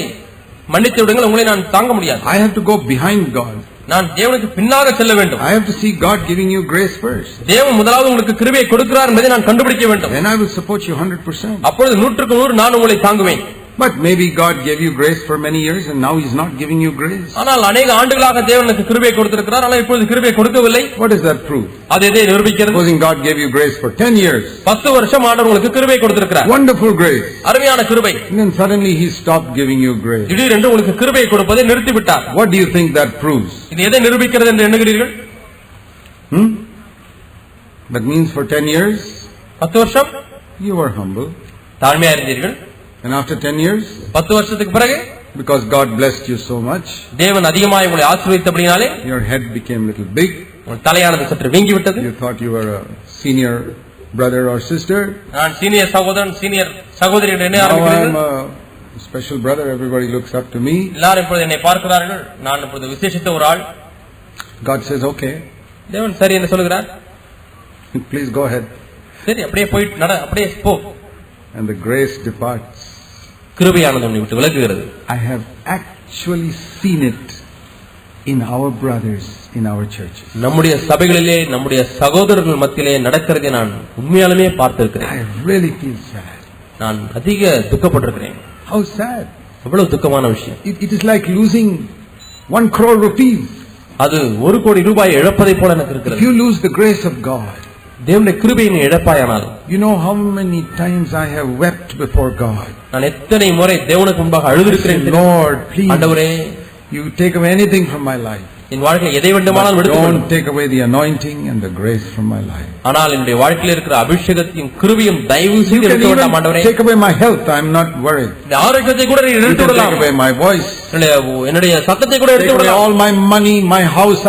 மன்னித்து விடுங்கள், உங்களை நான் தாங்க முடியாது. I have to go behind God. நான் தேவனுக்கு பின்னாக செல்ல வேண்டும். I have to see God giving you grace first. தேவன் முதலாவது உங்களுக்கு கிருபையை கொடுக்கிறார் என்பதை நான் கண்டுபிடிக்க வேண்டும். Then I will support you 100%. அப்பொழுது 100% நான் உங்களை தாங்குவேன். But maybe God gave you grace for many years and now He's not giving you grace. ஆனால் अनेक ஆண்டுகளாக தேவனுக்கு கிருபையை கொடுத்திருக்கிறார், ஆனால் இப்பொழுது கிருபையை கொடுக்கவில்லை. What does that prove? அது எதை நிரூபிக்கிறது? Supposing God gave you grace for 10 years. 10 வருஷம் ஆண்டவர் உங்களுக்கு கிருபையை கொடுத்திருக்கிறார். Wonderful grace. அருமையான கிருபை. And then suddenly He stopped giving you grace. திடீரென்று உங்களுக்கு கிருபையை கொடுப்பதை நிறுத்திவிட்டார். What do you think that proves? இது எதை நிரூபிக்கிறது என்று எண்ணுகிறீர்கள்? That means for 10 years 10 வருஷம் you were humble. தாழ்மையா இருந்தீர்கள். And after 10 years, 10 வருஷத்துக்கு பிறகு, because God blessed you so much, தேவன் அதிகமாக உங்களை ஆசீர்வதித்தபடியாலே your head became a little big. உங்கள் தலையானது சற்று வீங்கி விட்டது. You thought you were a senior brother or sister. நான் சீனியர் சகோதரன், சீனியர் சகோதரி என்று எண்ண Now I am ஆரம்பிக்கிறீர்கள். a special brother, everybody looks up to me. எல்லாரும் இப்பொழுது என்னை பார்க்கிறார்கள், நான் இப்பொழுது விசேஷித்த ஒரு ஆள். God says, okay, தேவன் சரி என்று சொல்கிறார். please go ahead. சரி, அப்படியே போயிட்டு நட, அப்படியே போ. And the grace departs. கிருபையானது உன்னை விட்டு விலகுகிறது. I have actually seen it in our brothers in our churches. நம்முடைய சபைகளிலே, நம்முடைய சகோதரர்கள் மத்தியிலே நடக்கிறதை நான் உண்மையாலுமே பார்த்திருக்கிறேன். I really feel sad. நான் அதிக துக்கப்பட்டிருக்கிறேன். How sad? எவ்வளவு துக்கமான விஷயம். It is like losing 1 crore rupees. அது 1 கோடி ரூபாய் இழப்பதை போல எனக்கு If இருக்கிறது. you lose the grace of God, தேவனுடைய கிருபையை நீ இழப்பாயானால், you know how many times I have wept before God. நான் எத்தனை முறை தேவனுக்கு முன்பாக அழுதிருக்கிறேன். Lord, please, ஆண்டவரே, you take away anything from my life. என் வாழ்க்கையில் எதை வேண்டுமானாலும் But எடுத்துக்கொள்ளும். don't take away the anointing and the grace from my life. ஆனால் என்னுடைய வாழ்க்கையில் இருக்கிற அபிஷேகத்தையும் கிருபையும் தயவு You செய்து can எடுத்து விடாம ஆண்டவரே. even take away my health. I'm not worried. இந்த ஆரோக்கியத்தை கூட நீ You எடுத்து can take விடலாம். away my voice. என்னுடைய சத்தத்தை கூட Take எடுத்து away விடலாம். all my money, my house.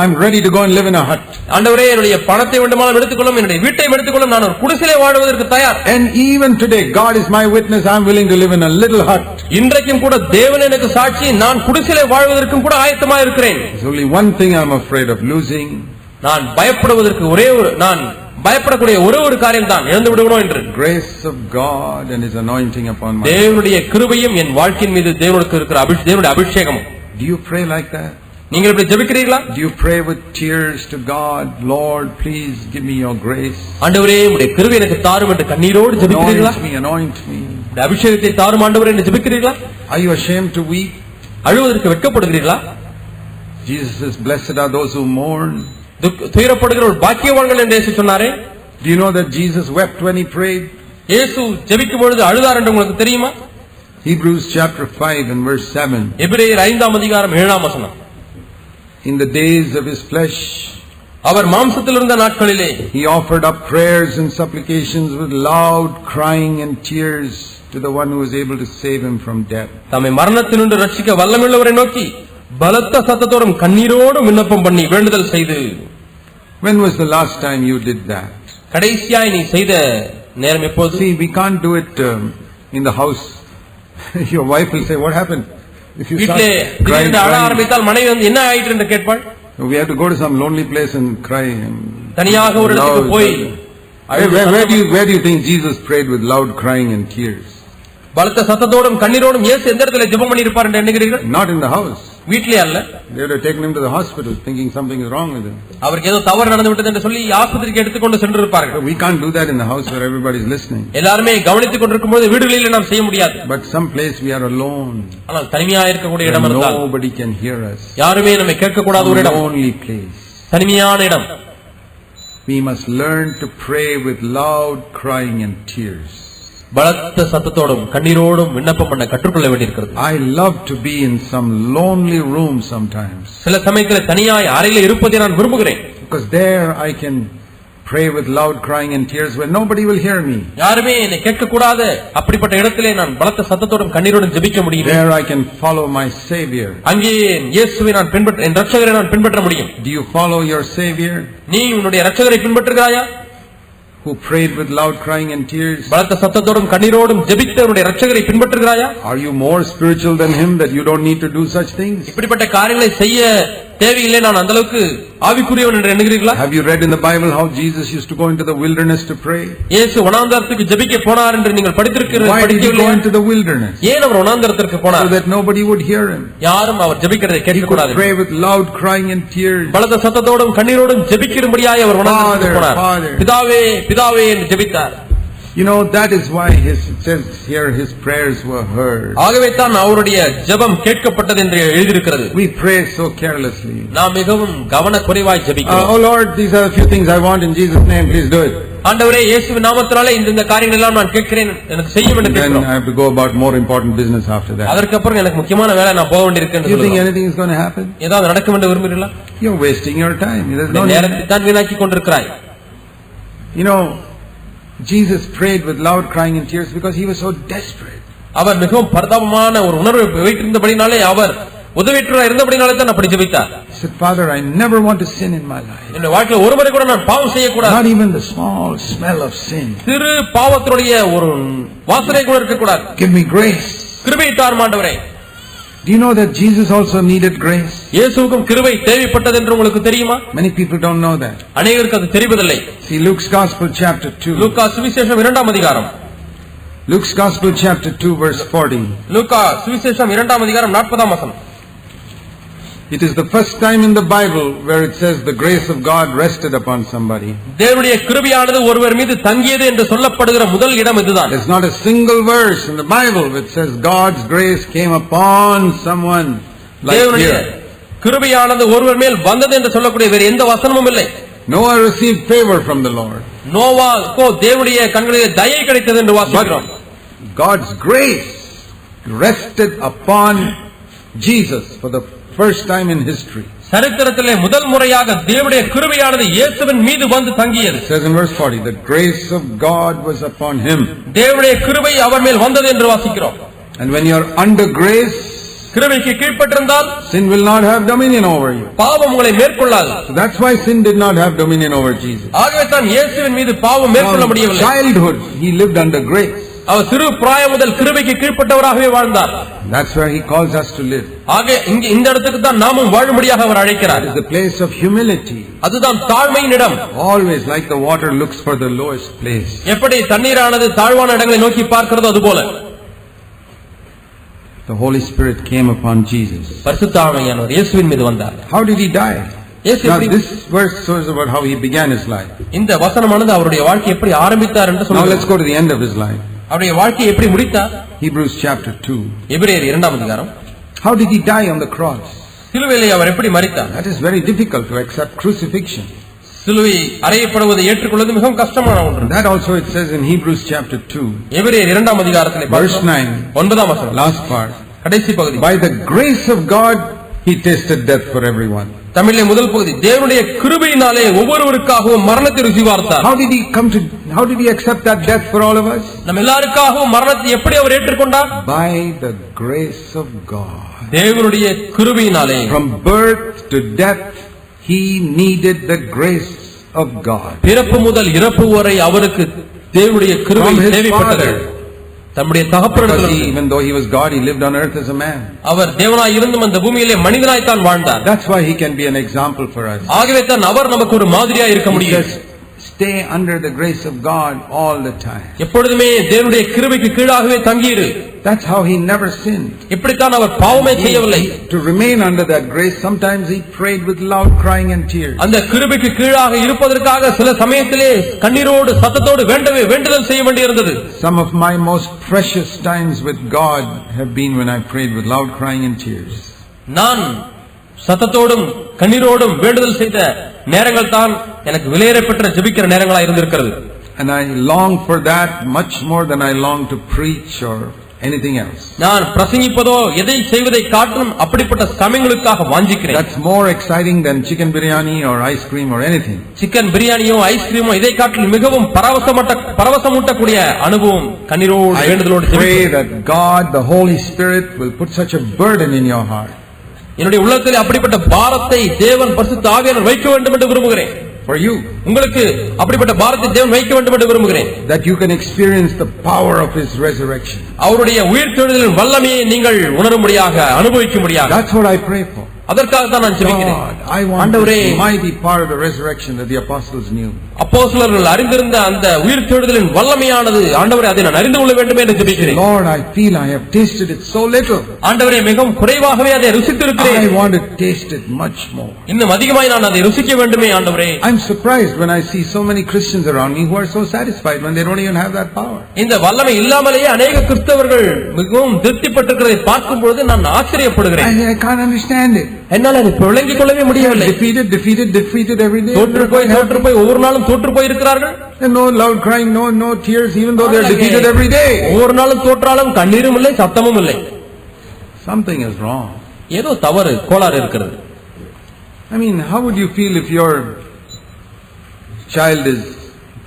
I'm ready to go and live in a hut. ஆண்டவரே, என்னுடைய பணத்தை வேண்டுமானாலும் எடுத்துக்கொள்ளும், என்னுடைய வீட்டையும் எடுத்துக்கொள்ளும், நான் ஒரு குடிசையிலே வாழ்வதற்கு தயார். And even today, God is my witness. I'm willing to live in a little hut. இன்றைக்கும் கூட தேவன் எனக்கு சாட்சி, நான் குடிசையிலே வாழ்வதற்கும் கூட ஆயத்தமாக இருக்கிறேன். There's only one thing I'm afraid of losing. நான் பயப்படக்கூடிய ஒரே ஒரு காரியம் தான், இழந்து விடுவோம் என்று. Grace of God and His anointing upon my life. தேவனுடைய கிருபையும் என் வாழ்க்கையின் மீது தேவனுக்கு இருக்கிற தேவனுடைய அபிஷேகமும். Do you pray like that? நீங்கள் இப்படி ஜெபிக்கிறீர்களா? Do you pray with tears to God, Lord, please give me your grace? ஆண்டவரே, உம்முடைய கிருபை எனக்கு தாரும் என்று கண்ணீரோடு ஜெபிக்கிறீர்களா? Anoint me. உம்முடைய அபிஷேகத்தை தாரும் ஆண்டவரே என்று ஜெபிக்கிறீர்களா? Are you ashamed to weep? அழுவதற்கு வெட்கப்படுகிறீர்களா? Jesus says, blessed are those who mourn. துயரப்படுகிறவர்கள் பாக்கியவான்கள் என்று இயேசு சொன்னாரே. Do you know that Jesus wept when He prayed? இயேசு ஜெபிக்கும் பொழுது அழுதார் என்று உங்களுக்கு தெரியுமா? Hebrews chapter 5 and verse 7. எபிரேயர் 5ஆம் அதிகாரம் 7ஆம் வசனம். In the days of His flesh, அவர் மாம்சத்தில் இருந்த நாட்களிலே, He offered up prayers and supplications with loud crying and tears to the one who was able to save Him from death. தம்மை மரணத்தினின்று ரட்சிக்க வல்லமையுள்ளவரை நோக்கி பலத்த சத்தத்தோடும் கண்ணீரோடும் விண்ணப்பம் பண்ணி வேண்டுதல் செய்து. When was the last time you did that? கடைசியாய் நீ செய்த நேரம் எப்போது? See, we can't do it in the house. Your wife will say, what happened? If you start crying, அழ ஆரம்பித்தால் மனைவி என்ன ஆயிற்று என்று கேட்பாள். we have to go to some lonely place and cry. தனியாக ஒரு இடத்துக்கு போய் where do you think Jesus prayed with loud crying and tears? பலத்த சத்தத்தோடும் கண்ணீரோடும் இயேசு எந்த இடத்துல ஜெபம் பண்ணி இருப்பார் என்று எண்ணுகிறீர்கள்? Not in the house. வீட்டிலே அல்ல. They would have taken him to the hospital thinking something is wrong with him. அவருக்கு ஏதோ தவறு நடந்து விட்டது என்று சொல்லி ஆஸ்பத்திரிக்கு எடுத்துக்கொண்டு சென்றிருப்பார்கள். We can't do that in the house where everybody is listening. எல்லாரும் கவனித்துக் கொண்டிருக்கும்போது வீடுகளில் நாம் செய்ய முடியாது. But some place we are alone. ஆனால் தனிமையாக இருக்கக்கூடிய இடம் இருந்தால் nobody can hear us. யாருமே நம்மை கேட்க கூடாத ஒரு இடம். Lonely place. தனிமையான இடம். We must learn to pray with loud crying and tears. பலத்த சத்தத்தோடும் கண்ணீரோடும் விண்ணப்பம் பண்ண கற்றுக்கொள்ள வேண்டியிருக்கிறது. I love to be in some lonely room sometimes. சில சமயங்களில் தனியாய் அறையில் இருப்பதை நான் விரும்புகிறேன். Because there I can pray with loud crying and tears where nobody will hear me. யாருமே என்னை கேட்க கூடாத அப்படிப்பட்ட இடத்திலே நான் பலத்த சத்தத்தோடும் கண்ணீரோடும் ஜெபிக்க முடியும். There I can follow my Savior. அங்கே இயேசுவை நான் பின்பற்ற என் இரட்சகரை நான் பின்பற்ற முடியும். Do you follow your Savior? நீ உன்னுடைய இரட்சகரை பின்பற்றுகிறாயா? Who prayed with loud crying and tears? பலத்த சத்தத்தோடும் கண்ணீரோடும் ஜெபித்த உன்னுடைய இரட்சகரை பின்பற்றுகிறாயா? Are you more spiritual than him that you don't need to do such things? இப்படிப்பட்ட காரியங்களை செய்ய தேவையில்லை, நான் அந்த அளவுக்கு ஆவிக்குரியவன் என்று எண்ணுகிறீர்களா? Have you read in the Bible how Jesus used to go into the wilderness to pray? இயேசு வனாந்தரத்துக்கு ஜெபிக்க போனார் என்று நீங்கள் படித்திருக்கிறீர்கள். Why did he go into the wilderness? ஏன் அவர் வனாந்தரத்துக்கு போனார்? So that nobody would hear him. யாரும் அவர் ஜெபிக்கிறதை கேட்க கூடாது. He could pray with loud crying and tears. பலத்த சத்தத்தோடும் கண்ணீரோடும் ஜெபிக்கும்படியாய் அவர் வனாந்தரத்துக்கு போனார். பிதாவே பிதாவே என்று ஜெபித்தார். You know, that is why it says here his prayers were heard. ஆகவே தான் அவருடைய ஜெபம் கேட்கப்பட்டது என்று எழுதியிருக்கிறது. We pray so carelessly. நாம் மிகவும் கவனக்குறைவாய் ஜெபிக்கிறோம். Oh Lord, these are a few things I want in Jesus name, please do it. ஆண்டவரே இயேசுவின் நாமத்தினாலே இந்த காரியங்கள் எல்லாம் நான் கேட்கிறேன், எனக்கு செய்யும் என்று கேட்கிறோம். Then I have to go about more important business after that. அதற்கு அப்புறம் எனக்கு முக்கியமான வேலை நான் போக வேண்டியிருக்கு என்று You think சொல்லுங்க. anything is going to happen? ஏதாவது நடக்கும் என்று விரும்புகிறீர்களா? You're wasting your time. There's no நேரத்தை தான் வீணாக்கி கொண்டிருக்கிறாய். You know, Jesus prayed with loud crying and tears because he was so desperate. அவர் மிகவும் பரிதாபமான ஒரு உணர்வை வைத்திருந்தபடினாலே, அவர் உதவியற்றவராய் இருந்தபடினாலே தான் அப்படி ஜெபித்தார். He said, Father, I never want to sin in my life. என்னுடைய வாழ்க்கையில் ஒரு முறை கூட நான் பாவம் செய்யக்கூடாது. Not even the small smell of sin. சிறு பாவத்தினுடைய ஒரு வாசனை கூட இருக்கக்கூடாது. Give me grace. கிருபை தாரும் ஆண்டவரே. Do you know that Jesus also needed grace? இயேசுவுக்கும் கிருபை தேவைப்பட்டது என்று உங்களுக்கு தெரியுமா? Many people don't know that. அநேகருக்கு அது தெரிவதில்லை. See Luke's Gospel chapter 2. லூக்கா சுவிசேஷம் 2ஆம் அதிகாரம். Luke's Gospel chapter 2 verse 40. லூக்கா சுவிசேஷம் 2ஆம் அதிகாரம் 40ஆம் வசனம். It is the first time in the Bible where it says the grace of God rested upon somebody. தேவனுடைய கிருபையானது ஒருவர் மீது தங்கியது என்று சொல்லப்படுகிற முதல் இடம் இதுதான். There's not a single verse in the Bible which says God's grace came upon someone like தேவனுடைய here. கிருபையானது ஒருவர் மேல் வந்தது என்று சொல்லக்கூடிய வேறு எந்த வசனமும் இல்லை. Noah received favor from the Lord. நோவாவுக்கோ தேவனுடைய கண்களிலே தயை கிடைத்தது என்று வாசிக்கிறோம். God's grace rested upon Jesus for the first time in history. சரித்திரத்திலே முதல் முறையாக தேவனுடைய கிருபையானது இயேசுவின் மீது வந்து தங்கியது. It says in verse 40, the grace of God was upon him. தேவனுடைய கிருபை அவர் மேல் வந்தது என்று வாசிக்கிறோம். And when you are under grace, கிருபைக்கு கீழ்ப்பட்டிருந்தால் sin will not have dominion over you. பாவம் உங்களை மேற்கொள்ளாது. So that's why sin did not have dominion over Jesus. ஆகவே தான் இயேசுவின் மீது பாவம் மேற்கொள்ள முடியவில்லை. From childhood he lived under grace. அவர் சிறு பிராயம் முதல் கிருபைக்கு கீழ்ப்பட்டவராகவே வாழ்ந்தார். That's where he calls us to live. ஆக இந்த இடத்துக்கு தான் நாமும் வாழும்படியாக அவர் அழைக்கிறார். It is the place of humility. அதுதான் தாழ்மையின் இடம். Always like the water looks for the lowest place. எப்படி தண்ணீரானது தாழ்வான இடங்களை நோக்கி பார்க்கிறதோ அதுபோல The Holy Spirit came upon Jesus. பரிசுத்த ஆவியானவர் இயேசுவின் மீது வந்தார். How did he die? Now this verse shows about how he began his life. இந்த வசனமானது அவருடைய வாழ்க்கை எப்படி ஆரம்பித்தார் என்று Now சொல்லுகிறது. let's go to the end of his life. அவருடைய வாழ்க்கையை எப்படி முடித்தார்? Hebrews chapter 2. எபிரேயர் 2ஆம் அதிகாரம். How did he die on the cross? சிலுவையிலே அவர் எப்படி மரித்தார்? That is very difficult to accept crucifixion. சிலுவை அறையப்படுவதை ஏற்றுக்கொள்வது மிகவும் கஷ்டமான ஒன்று. That also it says in Hebrews chapter 2. எபிரேயர் 2ஆம் அதிகாரத்திலே verse 9. 9ஆம் வசனம். Last part. கடைசி பகுதி. By the grace of God he tasted death for everyone. தமிழிலே முதல் பகுதி. தேவனுடைய கிருபையினாலே ஒவ்வொருவருக்காகவும் மரணத்தை ருசி பார்த்தார். How did he accept that death for all of us? நம்ம எல்லாருக்காகவும் மரணத்தை எப்படி அவர் ஏற்றுக்கொண்டார்? By the grace of God. தேவனுடைய கிருபையினாலே. From birth to death he needed the grace of God. பிறப்பு முதல் இறப்பு வரை அவருக்கு தேவனுடைய கிருபை தேவைப்பட்டது. தம்முடைய தகப்பனிடத்தில், even though he was God, he lived on earth as a man. அவர் தேவனாய் இருந்தும் அந்த பூமியிலே மனிதனாய் தான் வாழ்ந்தார். That's why he can be an example for us. ஆகவே தான் அவர் நமக்கு ஒரு மாதிரியாய் இருக்க முடியும். stay under the grace of God all the time. எப்பொழுதுமே தேவனுடைய கிருபைக்கு கீழாகவே தங்கியிரு. That's how he never sinned. இப்படித்தான் அவர் பாவமே செய்யவில்லை. To remain under that grace, sometimes he prayed with loud crying and tears. அந்த கிருபைக்கு கீழாக இருப்பதற்காக சில சமயத்திலே கண்ணீரோடு சத்தத்தோடு வேண்டுதல் செய்ய வேண்டியிருந்தது. Some of my most precious times with God have been when I prayed with loud crying and tears. நான் சத்தத்தோடும் கண்ணீரோடும் வேண்டுதல் செய்த நேரங்கள் தான் எனக்கு விலையேறப்பெற்ற ஜெபிக்கிற நேரங்களா இருந்திருக்கிறது. And I long for that much more than I long to preach or anything else. நான் பிரசங்கிப்பதோ எதை செய்வதை காட்டிலும் அப்படிப்பட்ட சமயங்களுக்காக வாஞ்சிக்கிறேன். That's more exciting than chicken biryani or ice cream or anything. Chicken பிரியாணியோ ஐஸ்கிரீமோ இதை காட்டிலும் மிகவும் பரவசமூட்டக்கூடிய அனுபவம் கண்ணீரோடு வேண்டுதலோடு I pray that God the Holy Spirit will put such a burden in your heart. என்னுடைய உள்ளத்தில் அப்படிப்பட்ட பாரத்தை தேவன் பரிசுத்த ஆவியானவர் வைக்க வேண்டும் என்று விரும்புகிறேன். For you, உங்களுக்கு அப்படிப்பட்ட பாரத்தை தேவன் வைக்க வேண்டும் என்று விரும்புகிறேன். That you can experience the power of his resurrection. அவருடைய உயிர்த்தெழுதலின் வல்லமையை நீங்கள் உணரும்படியாக அனுபவிக்கும்படியாக. That's what I pray for. அதற்காக தான் நான் ஜெபிக்கிறேன். I want this mighty part of the resurrection that the apostles knew. அப்போஸ்தலர்கள் அறிந்திருந்த அந்த உயிர்த்தெழுதலின் வல்லமையானது ஆண்டவரே அதை நான் அறிந்து கொள்ள வேண்டும் என்று ஜெபிக்கிறேன். Lord, I feel I have tasted it so little. ஆண்டவரே மிகவும் குறைவாகவே அதை ருசித்திருக்கிறேன். I want to taste it much more. இன்னும் அதிகமாய் நான் அதை ருசிக்க வேண்டுமே ஆண்டவரே. I'm surprised when I see so many Christians around me who are so satisfied when they don't even have that power. இந்த வல்லமை இல்லாமலேயே अनेक கிறிஸ்தவர்கள் மிகவும் திருப்திப்பட்டிருக்கிறதை பார்க்கும் பொழுது நான் ஆச்சரியப்படுகிறேன். I can't understand it. என்னால அதை விளங்கிக் கொள்ளவே முடியவில்லை. Defeated every day. தோற்று போய் ஒவ்வொரு நாளும் தோற்று போய் இருக்கிறார்கள். And no loud crying, no tears, even though they are defeated every day. ஒவ்வொரு நாளும் தோற்றாலும் கண்ணீரும் இல்லை சத்தமும் இல்லை. Something is wrong. ஏதோ தவறு கோளாறு இருக்கிறது. I mean, how would you feel if your child is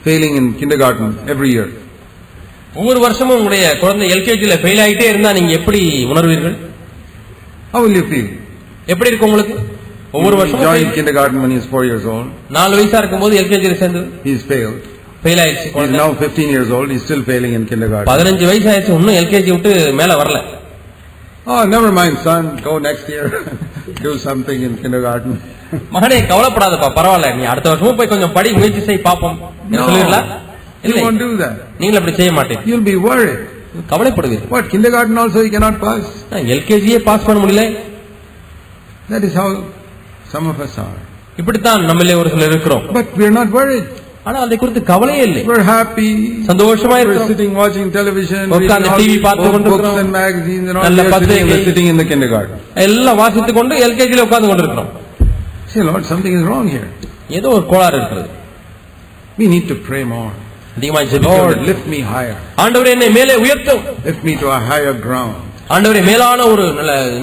failing in kindergarten every year? ஒவ்வொரு வருஷமும் உங்களுடைய குழந்தை எல்கேஜில ஃபெயில் ஆயிட்டே இருந்தா நீங்க எப்படி உணர்வீர்கள்? How will you feel? எப்படி இருக்கு உங்களுக்கு? ஒவ்வொரு வருஷமும் joined kindergarten when he was 4 years old. 4 வயசா இருக்கும்போது எல்கேஜில சேர்ந்து he is failed. ஃபெயில் ஆயிடுச்சு. He is now 15 years old. He is still failing in kindergarten. 15 வயசு ஆயிடுச்சு இன்னும் எல்கேஜி விட்டு மேல வரல. Oh, never mind son, go next year do something in kindergarten. மகனே கவலைப்படாதப்பா பரவாயில்லை நீ அடுத்த வருஷமும் போய் கொஞ்சம் படி முயற்சி செய் பாப்போம் என்ன சொல்றீங்களா? You won't do that. நீங்க அப்படி செய்ய மாட்டீங்க. You'll be worried. கவலைப்படுவீங்க. What, kindergarten also you cannot pass? எல்கேஜியே பாஸ் பண்ண முடியல. That is how some of us are. இப்படித்தான் நம்மளே ஒரு சிலர் இருக்கிறோம். But we are not worried. ஆனா அதை குறித்து கவலையே இல்லை. We're happy. சந்தோஷமா We're இருக்கிறோம். sitting watching television, உட்கார்ந்து டிவி பார்த்து கொண்டிருக்கிறோம். books and magazines and all. We're sitting in the kindergarten. எல்லாம் வாசித்துக் கொண்டு எல்கேஜில உட்கார்ந்து கொண்டிருக்கிறோம். Say Lord, something is wrong here. ஏதோ ஒரு கோளாறு இருக்கிறது. We need to pray more. அதிகமாக ஜெபிக்க Lord, வேண்டும். lift me higher. ஆண்டவரே என்னை மேலே உயர்த்தும். Lift me to a higher ground. ஆண்டவரே மேலான ஒரு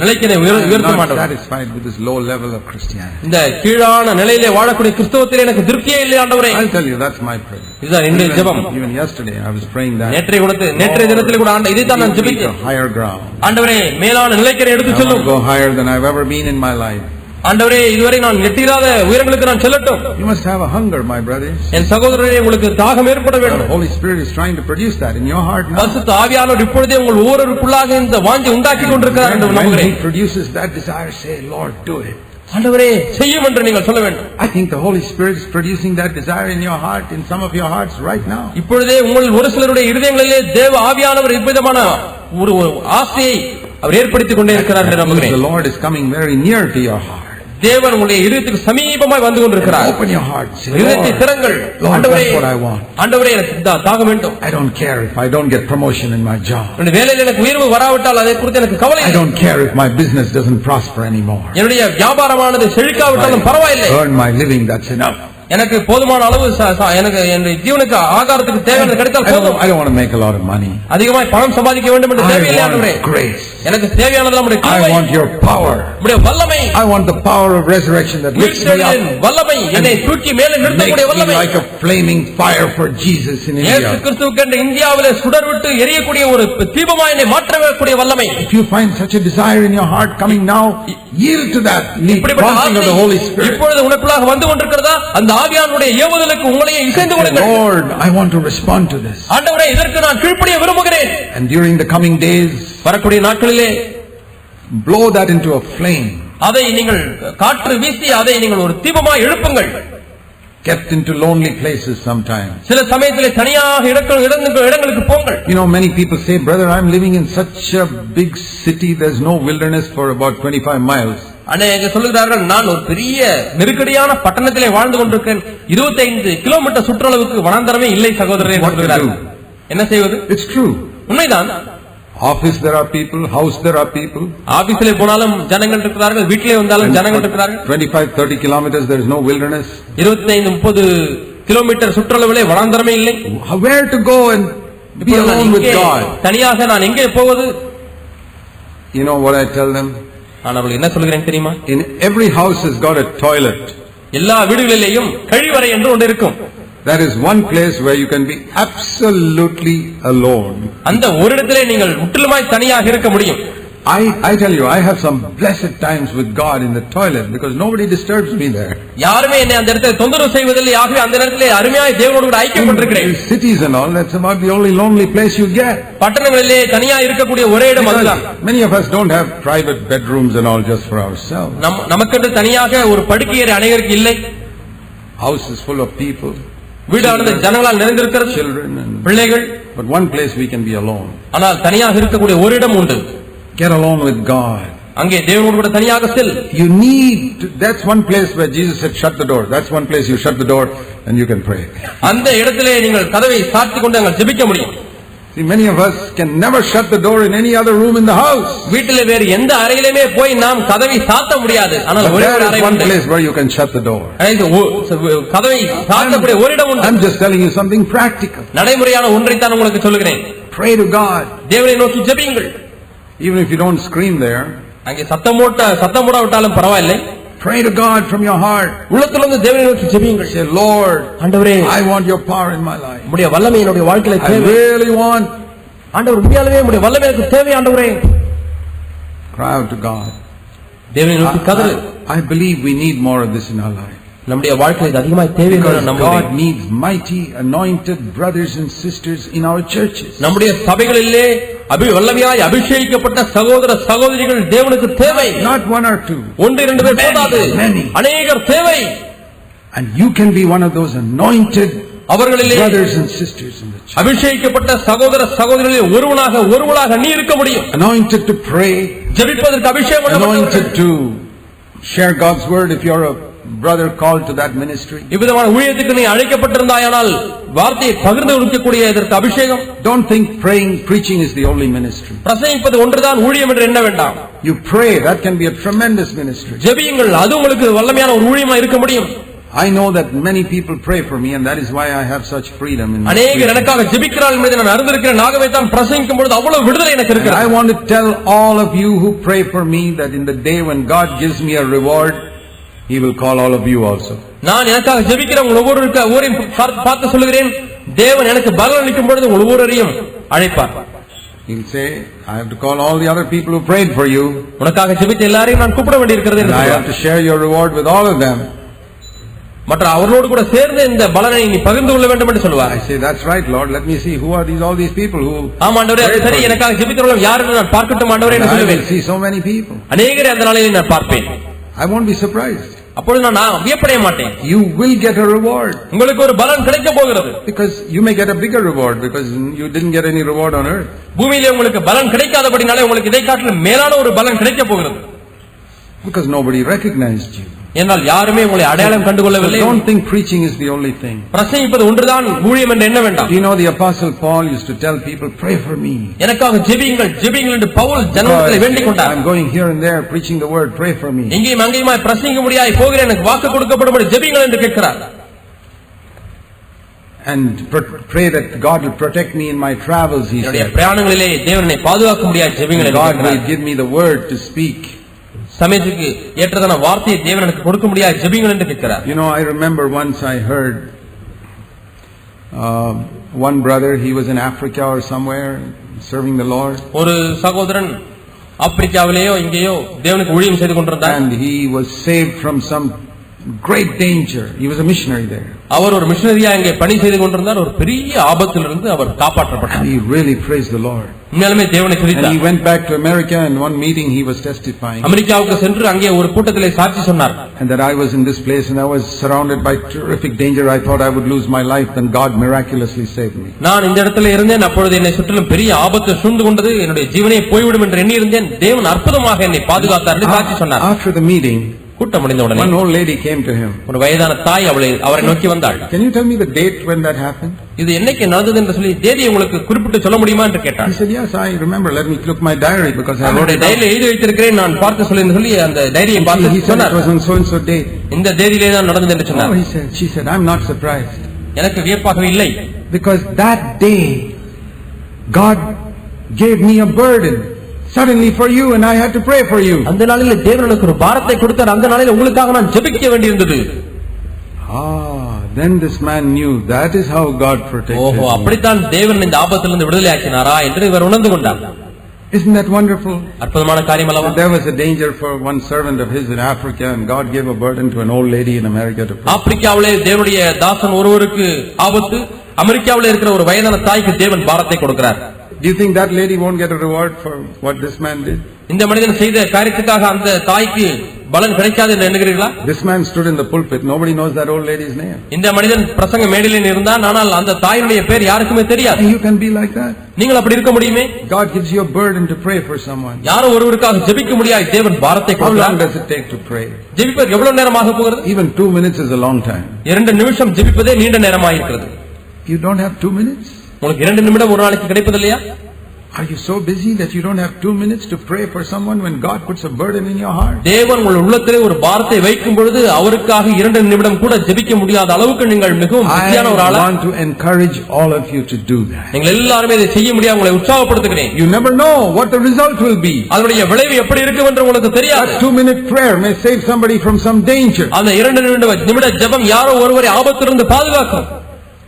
நிலைக்கு உயர்த்தும் ஆண்டவரே. Satisfied with this low level of Christianity. இந்த கீழான நிலையிலே வாழக்கூடிய கிறிஸ்தவத்திலே எனக்கு திருப்தியே இல்லை ஆண்டவரே. I'll tell you, that's my prayer. இதுதான் என்னுடைய ஜெபம். Even yesterday I was praying that. நேற்றைய தினத்திலே கூட இதை தான் நான் ஜெபித்தேன். Higher ground. ஆண்டவரே மேலான நிலைக்கு எடுத்து செல்லும். Go higher than I've ever been in my life. ஆண்டவரே இதுவரை நான் எட்டிராத உயரங்களுக்கு நான் செல்லட்டும். You must have a hunger, my brothers. என் சகோதரரே உங்களுக்கு தாகம் ஏற்பட வேண்டும். The Holy Spirit is trying to produce that in your heart now. பரிசுத்த ஆவியானவர் இப்பொழுதே உங்கள் ஒவ்வொருவருக்குள்ளாக இந்த வாஞ்சை உண்டாக்கி கொண்டிருக்கிறார் என்று நம்புகிறேன். When he produces that desire, say, Lord, do it. ஆண்டவரே செய்யும் என்று நீங்கள் சொல்ல வேண்டும். I think the Holy Spirit is producing that desire in your heart, in some of your hearts right now. இப்பொழுதே உங்கள் ஒரு சிலருடைய இருதயங்களிலே தேவ ஆவியானவர் இவ்விதமான ஒரு ஆசையை அவர் ஏற்படுத்திக் கொண்டே இருக்கிறார் என்று நம்புகிறேன். The Lord is coming very near to your heart. தேவன் உங்களுடைய இதயத்துக்கு சமீபமாய் வந்து கொண்டிருக்கிறார். Open your heart. இதயத்தை திறங்கள். ஆண்டவரே, that's what I want. ஆண்டவரே எனக்கு தாகம் வேண்டும். I don't care if I don't get promotion in my job. என்னுடைய வேலையில் எனக்கு உயர்வு வராவிட்டால் அதை குறித்து எனக்கு கவலை இல்லை. I don't care if my business doesn't prosper anymore. என்னுடைய வியாபாரமானது செழிக்காவிட்டாலும் பரவாயில்லை. Earn my living, that's enough. எனக்கு போதுமான அளவு எனக்கு என் ஜீவனுக்கு ஆகாரத்துக்கு தேவையானது கிடைத்தால் போதும். I don't want to make a lot of money. அதிகமாய் பணம் சம்பாதிக்க வேண்டும் என்று தேவையில்லை ஆண்டவரே. எனக்கு தேவையானது உம்முடைய கிருபை. I want your power. உம்முடைய வல்லமை. I want the power of resurrection that lifts me up. வல்லமை என்னை தூக்கி மேலே நிறுத்தக்கூடிய வல்லமை. Like a flaming fire for Jesus in India. இயேசு கிறிஸ்துவுக்கு என்று இந்தியாவிலே சுடர்விட்டு எரியக்கூடிய ஒரு தீபமாய் என்னை மாற்றக்கூடிய வல்லமை. If you find such a desire in your heart coming now, yield to that. Prompting of the Holy Spirit. இப்பொழுது உனக்குள்ளாக வந்து கொண்டிருக்கிறதா அந்த ஆவியானவருடைய ஏவுதலுக்கு உங்களையே இசைந்து கொள்ளுங்கள். Lord, I want to respond to this. ஆண்டவரே இதற்கு நான் கீழ்ப்படிய விரும்புகிறேன். And during the coming days, வரக்கூடிய நாட்களிலே blow that into a flame. அதை நீங்கள் காற்று வீசி அதை நீங்கள் ஒரு தீபமாய் எழுப்புங்கள். kept into lonely places sometimes. சில சமயத்திலே தனியாக இடங்களுக்கு போங்கள். You know, many people say, brother, I'm living in such a big city, there's no wilderness for about 25 miles. அநேக சொல்லுகிறார்கள், நான் ஒரு பெரிய நெருக்கடியான பட்டணத்திலே வாழ்ந்து கொண்டிருக்கேன், 25 கிலோமீட்டர் சுற்றளவுக்கு வனாந்தரமே இல்லை சகோதரரே சொல்லுகிறார்கள். என்ன செய்வது? It's true. உண்மைதான். Office there are people, house there are people. ஆபீஸ்ல போனாலும் ஜனங்கள் இருக்கிறார்கள், வீட்டிலே வந்தாலும் ஜனங்கள் இருக்கிறார்கள். 25-30 kilometers there is no wilderness. 25-30 kilometre சுற்றளவிலே வனாந்தரமே இல்லை. Where to go and be alone with God? தனியாக நான் எங்கே போவது? You know what I tell them? நான் அவர்களுக்கு என்ன சொல்கிறேன் தெரியுமா? In every house has got a toilet. எல்லா வீடுகளிலேயும் கழிவறை என்று ஒன்று இருக்கும். There is one place where you can be absolutely alone. அந்த ஒரு இடத்திலே நீங்கள் முற்றிலுமாய் தனியாக இருக்க முடியும். I tell you, I have some blessed times with God in the toilet because nobody disturbs me there. யாருமே என்னை அந்த இடத்துல தொந்தரவு செய்வதில்லை. ஆகவே அந்த இடத்திலே அருமையாய் தேவனோடு கூட ஐக்கியப்பட்டிருக்கிறேன். In cities and all, that's about the only lonely place you get. பட்டணங்களிலே தனியாக இருக்கக்கூடிய ஒரே இடம் அதுதான். Many of us don't have private bedrooms and all just for ourselves. நமக்கு தனியாக ஒரு படுக்கையறை அனைவருக்கு இல்லை. House is full of people. வீடானது ஜனங்களால் நிறைந்திருக்கிறது, children and பிள்ளைகள். But one place we can be alone. ஆனால் தனியாக இருக்கக்கூடிய ஒரு இடம் உண்டு. Get alone with God. அங்கே தேவனோடு கூட தனியாக செல். You need to, that's one place where Jesus said shut the door. That's one place you shut the door and you can pray. அந்த இடத்திலே நீங்கள் கதவை சாத்திக் கொண்டு அங்கே ஜெபிக்க முடியும். See, many of us can never shut the door in any other room in the house. வீட்டிலே வேறு எந்த அறையிலுமே போய் நாம் கதவை சாத்த முடியாது. ஆனால் ஒரே ஒரு அறை one place where you can shut the door. கதவை சாத்தக்கூடிய ஒரு இடம் உண்டு. I'm just telling you something practical. நடைமுறையான ஒன்றை தான் உங்களுக்கு சொல்கிறேன். Pray to God. தேவனை நோக்கி ஜெபியுங்கள். Even if you don't scream there, அங்கே சத்தம் போடாவிட்டாலும் பரவாயில்லை. pray to God from your heart. உள்ளத்திலிருந்து தேவனை நோக்கி ஜெபியுங்கள். Say, Lord, ஆண்டவரே, I want your power in my life. உம்முடைய வல்லமை என்னுடைய வாழ்க்கையில தேவை. I really want. ஆண்டவர் உண்மையாலுமே உம்முடைய வல்லமை எனக்கு தேவை ஆண்டவரே. Cry out to God. தேவனை நோக்கி கதறு. I believe we need more of this in our life. நம்முடைய வாழ்க்கையில அதிகமாக தேவை என்று நம்புகிறேன். God needs mighty anointed brothers and sisters in our churches. நம்முடைய சபைகளிலே வல்லமையாய் அபிஷேகிக்கப்பட்ட சகோதர சகோதரிகள் தேவனுக்கு தேவை. Not one or two. ஒன்று இரண்டு பேர் போதாது. அநேகர் தேவை. And you can be one of those anointed அவர்களிலே brothers and sisters in the church. அபிஷேகிக்கப்பட்ட சகோதர சகோதரிகளில் ஒருவனாக நீ இருக்க முடியும். Anointed to pray. ஜெபிப்பதற்கு அபிஷேகம் anointed to share God's word if you're a brother called to that ministry. இவ்விதமான ஊழியத்துக்கு நீ அழைக்கப்பட்டிருந்தாயானால் வார்த்தையை பகிர்ந்து கொடுக்கக்கூடிய இதற்கு அபிஷேகம். Don't think preaching is the only ministry. பிரசங்கிப்பது ஒன்றுதான் ஊழியம் என்று எண்ண வேண்டாம். You pray, that can be a tremendous ministry. ஜெபியுங்கள், அது உங்களுக்கு வல்லமையான ஒரு ஊழியமா இருக்க முடியும். I know that many people pray for me and that is why I have such freedom in my அநேகர் எனக்காக ஜெபிக்கிறார்கள் என்பதை நான் அறிந்திருக்கிறேன். ஆகவே தான் பிரசங்கிக்கும் பொழுது அவ்வளவு விடுதலை எனக்கு இருக்கிறது. I want to tell all of you who pray for me that in the day when God gives me a reward, He will call all of you also. நான் எனக்காக ஜெபிக்கிற ஒவ்வொருவரையும் பார்த்து சொல்கிறேன், தேவன் எனக்கு பலன் அளிக்கும் பொழுது ஒவ்வொருவரையும் அழைப்பார். He will say, I have to call all the other people who prayed for you. உனக்காக ஜெபித்த எல்லாரையும் நான் கூப்பிட வேண்டியிருக்கிறது என்று I have to share your reward with all of them. மற்ற அவர்களோடு கூட சேர்ந்து இந்த பலனை நீ பகிர்ந்து கொள்ள வேண்டும் என்று சொல்வார். I say, that's right, Lord. Let me see who are all these people who. ஆமாண்டவரே, அது சரி, எனக்காக ஜெபித்தவர்கள் யார் என்று நான் பார்க்கட்டும் ஆண்டவரே என்று சொல்லுவேன். I will see so many people. அநேகரை அந்த நாளில் நான் பார்ப்பேன். I won't be surprised. அப்பொழுது நான் வியப்படைய மாட்டேன். You will get a reward. உங்களுக்கு ஒரு பலன் கிடைக்க போகிறது. Because you may get a bigger reward because you didn't get any reward on earth. பூமியிலே உங்களுக்கு பலன் கிடைக்காதபடினாலே உங்களுக்கு இதை காட்டிலும் மேலான ஒரு பலன் கிடைக்க போகிறது. Because nobody recognized you. ஏனால் யாருமே உங்களை அடையாளம் கண்டுகொள்ளவில்லை. Don't think preaching is the only thing. பிரசங்கிப்பது ஒன்றுதான் ஊழியம் என்று எண்ண வேண்டாம். You know the apostle Paul used to tell people, pray for me. எனக்காக ஜெபியுங்கள் என்று பவுல் ஜனங்களை வேண்டிக் கொண்டார். I'm going here and there preaching the word, pray for me. இங்கேயும் அங்கேயுமாய் பிரசங்கிக்க முடியாய் போகிறேன், எனக்கு வாக்கு கொடுக்கப்படும்படி ஜெபியுங்கள் என்று கேட்கிறார். And pray that God will protect me in my travels, he said. பிரயாணங்களிலே தேவன் என்னை பாதுகாக்க முடியாய் ஜெபியுங்கள் என்று God will give me the word to speak. சமயத்துக்கு ஏற்றதான வார்த்தையை தேவன் எனக்கு கொடுக்க முடியாது, ஜெபியுங்கள் என்று கேட்கிறார். You know, I remember once I heard one brother, he was in Africa or somewhere serving the Lord. ஒரு சகோதரன் ஆப்பிரிக்காவிலேயோ இங்கேயோ தேவனுக்கு ஊழியம் செய்து கொண்டிருந்தார். And he was saved from some great danger. He was a missionary there. அவர் ஒரு மிஷனரியா இங்கே பணி செய்து கொண்டிருந்தார். ஒரு பெரிய ஆபத்திலிருந்து அவர் காப்பாற்றப்பட்டார். He really praised the Lord. உண்மையாலுமே தேவனை துதித்தார். And he went back to America, and one meeting he was testifying. அமெரிக்காவுக்கு சென்று அங்கே ஒரு கூட்டத்திலே சாட்சி சொன்னார். And that I was in this place and I was surrounded by terrific danger. I thought I would lose my life, then God miraculously saved me. நான் இந்த இடத்துல இருந்தேன். அப்பொழுது என்னை சுற்றிலும் பெரிய ஆபத்து சூழ்ந்து கொண்டது. என்னுடைய ஜீவனே போய்விடும் என்று எண்ணி இருந்தேன். தேவன் அற்புதமாக என்னை பாதுகாத்தார் என்று சாட்சி சொன்னார். After the meeting, கூட்டம் முடிந்த உடனே one old lady came to him. ஒரு வயதான தாய் அவரை நோக்கி வந்தாள். Can you tell me the date when that happened? இது என்னைக்கு நடந்தது என்று சொல்லி தேதியை உங்களுக்கு குறிப்பிட்டு சொல்ல முடியுமா என்று கேட்டார். He said, yes, I remember. Let me look my diary because I wrote it. டைரியில எழுதி வைத்திருக்கிறேன், நான் பார்த்து சொல்லுன்னு சொல்லி அந்த டைரியை பார்த்து சொன்னார். It was on so and so date. இந்த தேதியிலே தான் நடந்தது என்று சொன்னார். She said, I'm not surprised. எனக்கு வியப்பாகவே இல்லை. Because that day God gave me a burden suddenly for you, and I had to pray for you. அந்த நாளிலே தேவன் எனக்கு ஒரு பாரத்தை கொடுத்தார். அந்த நாளிலே உங்களுக்காக நான் ஜெபிக்க வேண்டியிருந்தது. Then this man knew that is how God protected him. அப்படித்தான் தேவன் இந்த ஆபத்திலிருந்து விடுதலை ஆக்கினாரா என்று இவர் உணர்ந்து கொண்டார். Isn't that wonderful? அற்புதமான காரியம் அல்லவா? There was a danger for one servant of his in Africa, and God gave a burden to an old lady in America to pray. ஆப்பிரிக்காவிலே தேவனுடைய தாசன் ஒருவருக்கு ஆபத்து, அமெரிக்காவிலே இருக்கிற ஒரு வயதான தாய்க்கு தேவன் பாரத்தை கொடுக்கிறார். Do you think that lady won't get a reward for what this man did? இந்த மனிதன் செய்த காரியத்துக்காக அந்த தாய்க்கு பலன் கிடைக்காது என்று எண்ணுகிறீர்களா? This man stood in the pulpit. Nobody knows that old lady's name. இந்த மனிதன் பிரசங்க மேடையில் இருந்தான், ஆனால் அந்த தாயினுடைய பேர் யாருக்குமே தெரியாது. You can be like that. நீங்கள் அப்படி இருக்க முடியுமே? God gives you a burden to pray for someone. யாரோ ஒருவருக்காக ஜெபிக்க முடியாது, தேவன் பாரத்தை கொடுக்கிறார். How long does it take to pray? ஜெபிப்பது எவ்வளவு நேரமாக போகிறது? Even 2 minutes is a long time. 2 நிமிஷம் ஜெபிப்பதே நீண்ட நேரமாக இருக்கிறது. You don't have 2 minutes? உங்களுக்கு 2 நிமிடம் ஒரு நாளைக்கு கிடைப்பதில்லையா? Are you so busy that you don't have 2 minutes to pray for someone when God puts a burden in your heart? தேவன் உங்கள் உள்ளத்திலே ஒரு பாரத்தை வைக்கும் பொழுது அவருக்காக 2 நிமிடம் கூட ஜெபிக்க முடியாத அளவுக்கு நீங்கள் மிகவும் பிஸியான ஒரு ஆளா? I want to encourage all of you to do that. நீங்கள் எல்லாரும் இதை செய்ய முடியாது, உங்களை உற்சாகப்படுத்துகிறேன். You never know what the result will be. அதனுடைய விளைவு எப்படி இருக்கும் என்று உங்களுக்கு தெரியாது. That 2-minute prayer may save somebody from some danger. அந்த 2 நிமிட ஜெபம் யாரோ ஒருவரை ஆபத்திலிருந்து பாதுகாக்கும்.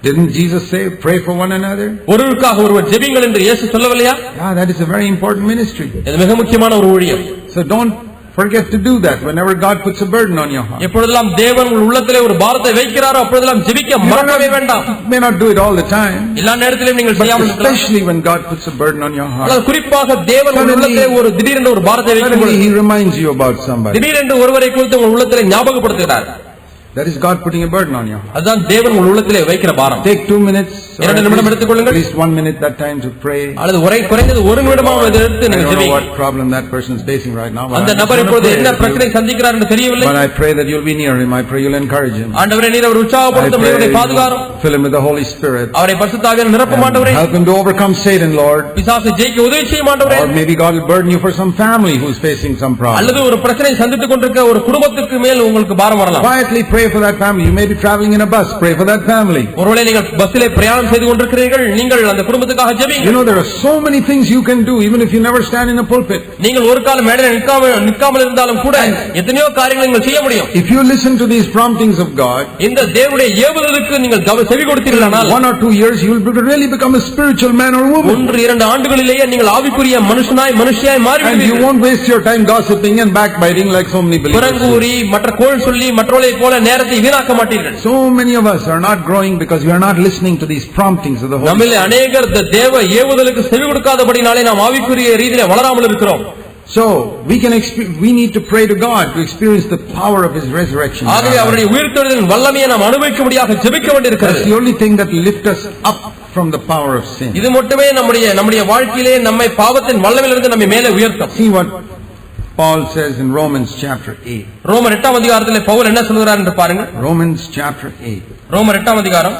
Didn't Jesus say, pray for one another? ஒருவருக்காக ஒருவர் ஜெபிங்கள் என்று இயேசு சொல்லவில்லையா? Yeah, that is a very important ministry. இது மிக முக்கியமான ஒரு ஊழியம். So don't forget to do that whenever God puts a burden on your heart. எப்பொழுதெல்லாம் தேவன் உங்கள் உள்ளத்திலே ஒரு பாரத்தை வைக்கிறாரோ அப்பொழுதெல்லாம் ஜெபிக்க மறக்கவே வேண்டாம். You may not do it all the time. எல்லா நேரத்திலும் நீங்கள் செய்யாமல் இருக்கலாம். Especially when God puts a burden on your heart. ஆனால் குறிப்பாக தேவன் உங்கள் உள்ளத்திலே ஒரு திடீரென்று ஒரு பாரத்தை வைக்கும் பொழுது He reminds you about somebody. திடீரென்று ஒருவரை குறித்து உங்கள் உள்ளத்திலே ஞாபகப்படுத்துகிறார். That is God putting a burden on you. அதுதான் தேவன் உங்கள் உள்ளத்திலே வைக்கிற பாரம். Take 2 minutes. 2 நிமிடம் எடுத்துக்கொள்ளுங்கள். At least 1 minute that time to pray. அல்லது குறைந்தது 1 நிமிடமாவது எடுத்து நீங்கள் ஜெபிங்க. What problem that person is facing right now? அந்த நபர் இப்போது என்ன பிரச்சனை சந்திக்கிறார் என்று தெரியவில்லை. But I pray that you'll be near him. I pray you'll encourage him. ஆண்டவரே நீர் அவரை உற்சாகப்படுத்தும், அவரை பாதுகாரும். Fill him with the Holy Spirit. அவரை பரிசுத்த ஆவியால் நிரப்பும் ஆண்டவரே. Help him to overcome Satan, Lord. பிசாசை ஜெயிக்க உதவி செய்யும் ஆண்டவரே. Or maybe God will burden you for some family who is facing some problem. அல்லது ஒரு பிரச்சனை சந்தித்துக் கொண்டிருக்கிற ஒரு குடும்பத்துக்கு மேல் உங்களுக்கு பாரம் வரலாம். Quietly pray for that family. You may be traveling in a bus. Pray for that family. ஒருவேளை நீங்கள் பஸ்ஸிலே பிரயாணம் செய்து கொண்டிருக்கிறீர்கள், நீங்கள் அந்த குடும்பத்துக்காக ஜெபிங்க. You know there are so many things you can do even if you never stand in a pulpit. நீங்கள் ஒரு காலம் மேடையில் நிற்காமல் இருந்தாலும் கூட எத்தனையோ காரியங்களை நீங்கள் செய்ய முடியும். If you listen to these promptings of God, இந்த தேவனுடைய ஏவுதலுக்கு நீங்கள் செவி கொடுத்தீர்களானால் 1 or 2 years you will really become a spiritual man or woman. 1-2 ஆண்டுகளிலேயே நீங்கள் ஆவிக்குரிய மனுஷியாய் மாறிவிடுவீர்கள். And you won't waste your time gossiping and backbiting like so many believers. புறங்கூறி மற்ற கோள் சொல்லி மற்றவர்களை போல நேரத்தை வீணாக்க மாட்டீர்கள். So many of us are not growing because we are not listening to these promptings of the Holy Spirit. நம்மிலே अनेகர் தேவ ஏவுதலுக்கு செவி கொடுக்காதபடினாலே நாம் ஆவிக்குரிய ரீதியிலே வளராமல் இருக்கிறோம். So we need to pray to God to experience the power of His resurrection. ஆகவே அவருடைய உயிர்த்தெழுதலின் வல்லமையை நாம் அனுபவிக்கும்படியாக ஜெபிக்க வேண்டியிருக்கிறது. That's the only thing that lift us up from the power of sin. இது மட்டுமே நம்முடைய வாழ்க்கையிலே நம்மை பாவத்தின் வல்லமையிலிருந்து நம்மை மேலே உயர்த்தும். See what Paul says in Romans chapter 8. ரோமர் 8ஆம் அதிகாரத்திலே பவுல் என்ன சொல்கிறார் என்று பாருங்கள். Romans chapter 8. ரோமர் 8ஆம் அதிகாரம்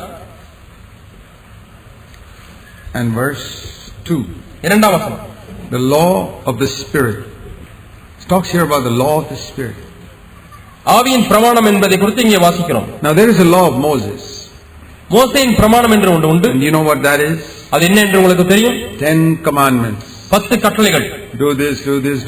and verse 2. 2ஆம் வசனம். The law of the Spirit. It talks here about the law of the Spirit. ஆவியின் பிரமாணம் என்பதை குறித்து இங்கே வாசிக்கிறோம். Now there is a law of Moses. மோசேயின் பிரமாணம் என்று ஒன்று உண்டு. And you know what that is? அது என்ன என்று உங்களுக்கு தெரியும்? 10 commandments. 10 கட்டளைகள். Do this,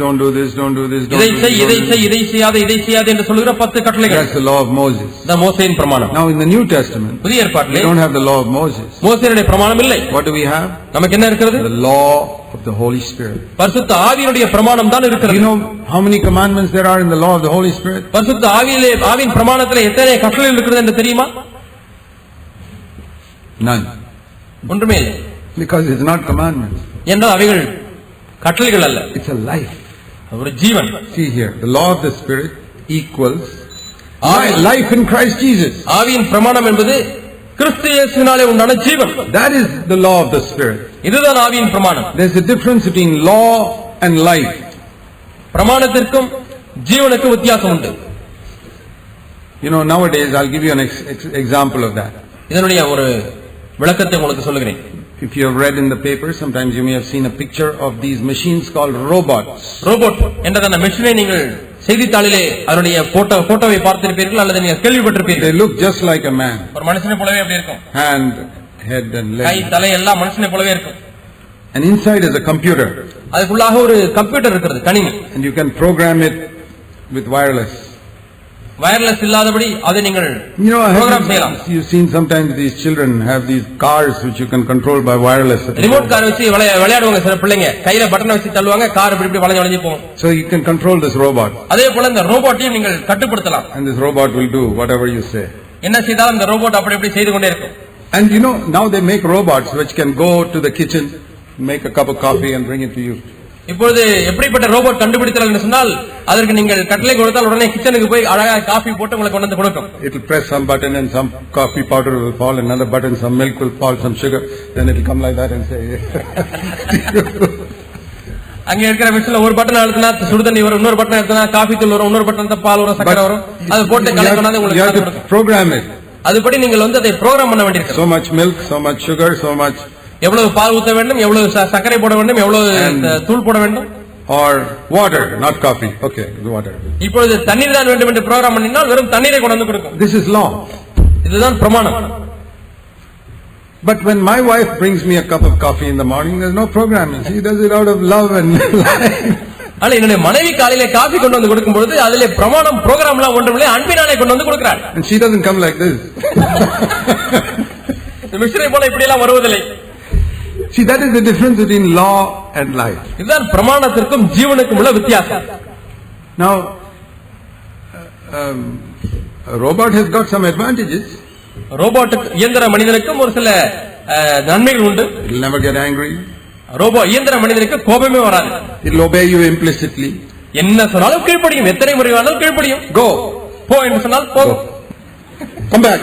don't do this, don't do this, don't இதை do செய், இதை this. செய், இதை செய்யாதே, இதை செய்யாதே என்று சொல்லுகிற 10 கட்டளைகள். That's the law of Moses. இந்த மோசேயின் பிரமாணம். Now in the New Testament, புதிய we ஏற்பாட்டிலே don't have the law of Moses. மோசேயினுடைய பிரமாணம் இல்லை. What do we have? நமக்கு என்ன இருக்கிறது? The law of the Holy Spirit. பரிசுத்த ஆவியினுடைய பிரமாணம் தான் Do இருக்கிறது. you know how many commandments there are in the law of the Holy Spirit? பரிசுத்த ஆவியின் பிரமாணத்திலே எத்தனை கட்டளைகள் இருக்கிறது என்று தெரியுமா? None. ஒன்றுமே இல்லை. Because it's not commandments. என்றால் அவைகள் கட்டளைகள் அல்ல, It's a life. ஒரு ஜீவன். See here, the law of the Spirit equals ஆவி- life in Christ Jesus. ஆவியின் பிரமாணம் என்பது கிறிஸ்து இயேசுவினாலே உண்டான ஜீவன். That is the law of the Spirit. இதுதான் ஆவியின் பிரமாணம். There's a difference between law and life. பிரமாணத்திற்கும் ஜீவனுக்கும் வித்தியாசம் உண்டு. You know, nowadays, I'll give you an example of that. இதனுடைய ஒரு விளக்கத்தை உங்களுக்கு சொல்லுகிறேன். If you have read in the paper, sometimes you may have seen a picture of these machines called robots. Robot என்ற அந்த மெஷினை நீங்கள் செய்தித்தாளிலே அதனுடைய போட்டோவை பார்த்திருப்பீர்கள் அல்லது நீங்கள் They கேள்விப்பட்டிருப்பீர்கள். look just like a man. ஒரு மனுஷனை போலவே அப்படி இருக்கும். Hand, head and guy, leg. தலை எல்லாம் மனுஷனை போலவே இருக்கும். And inside is a computer. அதுக்குள்ளாக ஒரு கம்ப்யூட்டர் இருக்கிறது, கணினி. And you can program it with wireless. Wireless இல்லாதபடி அதை நீங்கள் You know, ப்ரோக்ராம் செய்யலாம். you've seen sometimes these children have these cars which you can control by wireless. Remote car வச்சு விளையாடுவாங்க சில பிள்ளைங்க. கையில பட்டனை வச்சு தள்ளுவாங்க, கார் இப்படி இப்படி வளைஞ்சு போகும். So you can control this robot. அதே போல இந்த ரோபோட்டையும் நீங்கள் கட்டுப்படுத்தலாம். And this robot will do whatever you say. என்ன செய்தாலும் இந்த ரோபோட் அப்படி இப்படி செய்து கொண்டே இருக்கும். And you know, now they make robots which can go to the kitchen, make a cup of coffee and bring it to you. இப்பொழுது எப்படிப்பட்ட ரோபோட் கண்டுபிடித்தால் என்று சொன்னால், அதற்கு நீங்கள் கட்டளை கொடுத்தால் உடனே கிச்சனுக்கு போய் அழகா காஃபி போட்டு உங்களுக்கு கொண்டு வந்து கொடுக்கும். It will press some button and some coffee powder will fall, another button, some milk will fall, some sugar, then it will come like that and say, அங்க இருக்கிற மிஷின்ல ஒரு பட்டன் அழுத்தினா சுடுதண்ணி வரும், இன்னொரு பட்டன் அழுத்தினா காஃபி தூள் வரும், இன்னொரு பட்டன் பால் வரும், சக்கரை வரும். அது போட்டு கலந்து கொண்டாந்து you உங்களுக்கு have கொடுக்கும். to program it. அதுபடி நீங்கள் வந்து அதை ப்ரோக்ராம் பண்ண வேண்டியிருக்கு. So much milk, so much sugar, so much. எவ்வளவு பால் ஊத்த வேண்டும், எவ்வளவு சர்க்கரை போட வேண்டும், எவ்வளவு தூள் போட வேண்டும். Or water, not coffee. Okay, water. இப்பொழுது தண்ணீர் தான் வேண்டும் என்று ப்ரோக்ராம் பண்ணினால் வெறும் தண்ணீரை கொண்டு வந்து கொடுக்கும். This is law. இதுதான் பிரமாணம். But when my wife brings me a cup of coffee in the morning, there's no programming. She does it out of love and life. ஆனா என்னுடைய மனைவி காலையில காபி கொண்டு வந்து கொடுக்கும் பொழுது அதிலே பிரமாணம் ப்ரோக்ராம் எல்லாம் ஒன்றுமில்லை, அன்பினாலே கொண்டு வந்து கொடுக்கிறாள். And she doesn't come like this. மிஸ்ரை போல இப்படி எல்லாம் வருவதில்லை. See, that is the difference between law and life. இதுதான் பிரமாணத்திற்கும் ஜீவனுக்கும் உள்ள வித்தியாசம். Now, a robot has got some advantages. ரோபோட்டுக்கு, இயந்திர மனிதனுக்கும் ஒரு சில நன்மைகள் உண்டு. It will never get angry. இயந்திர மனிதனுக்கு கோபமே வராது. It will obey you implicitly. என்ன சொன்னாலும் கீழ்ப்படியும், எத்தனை முறை வேணாலும் கீழ்ப்படியும். Go. போ என்று சொன்னால் போகும். Come back.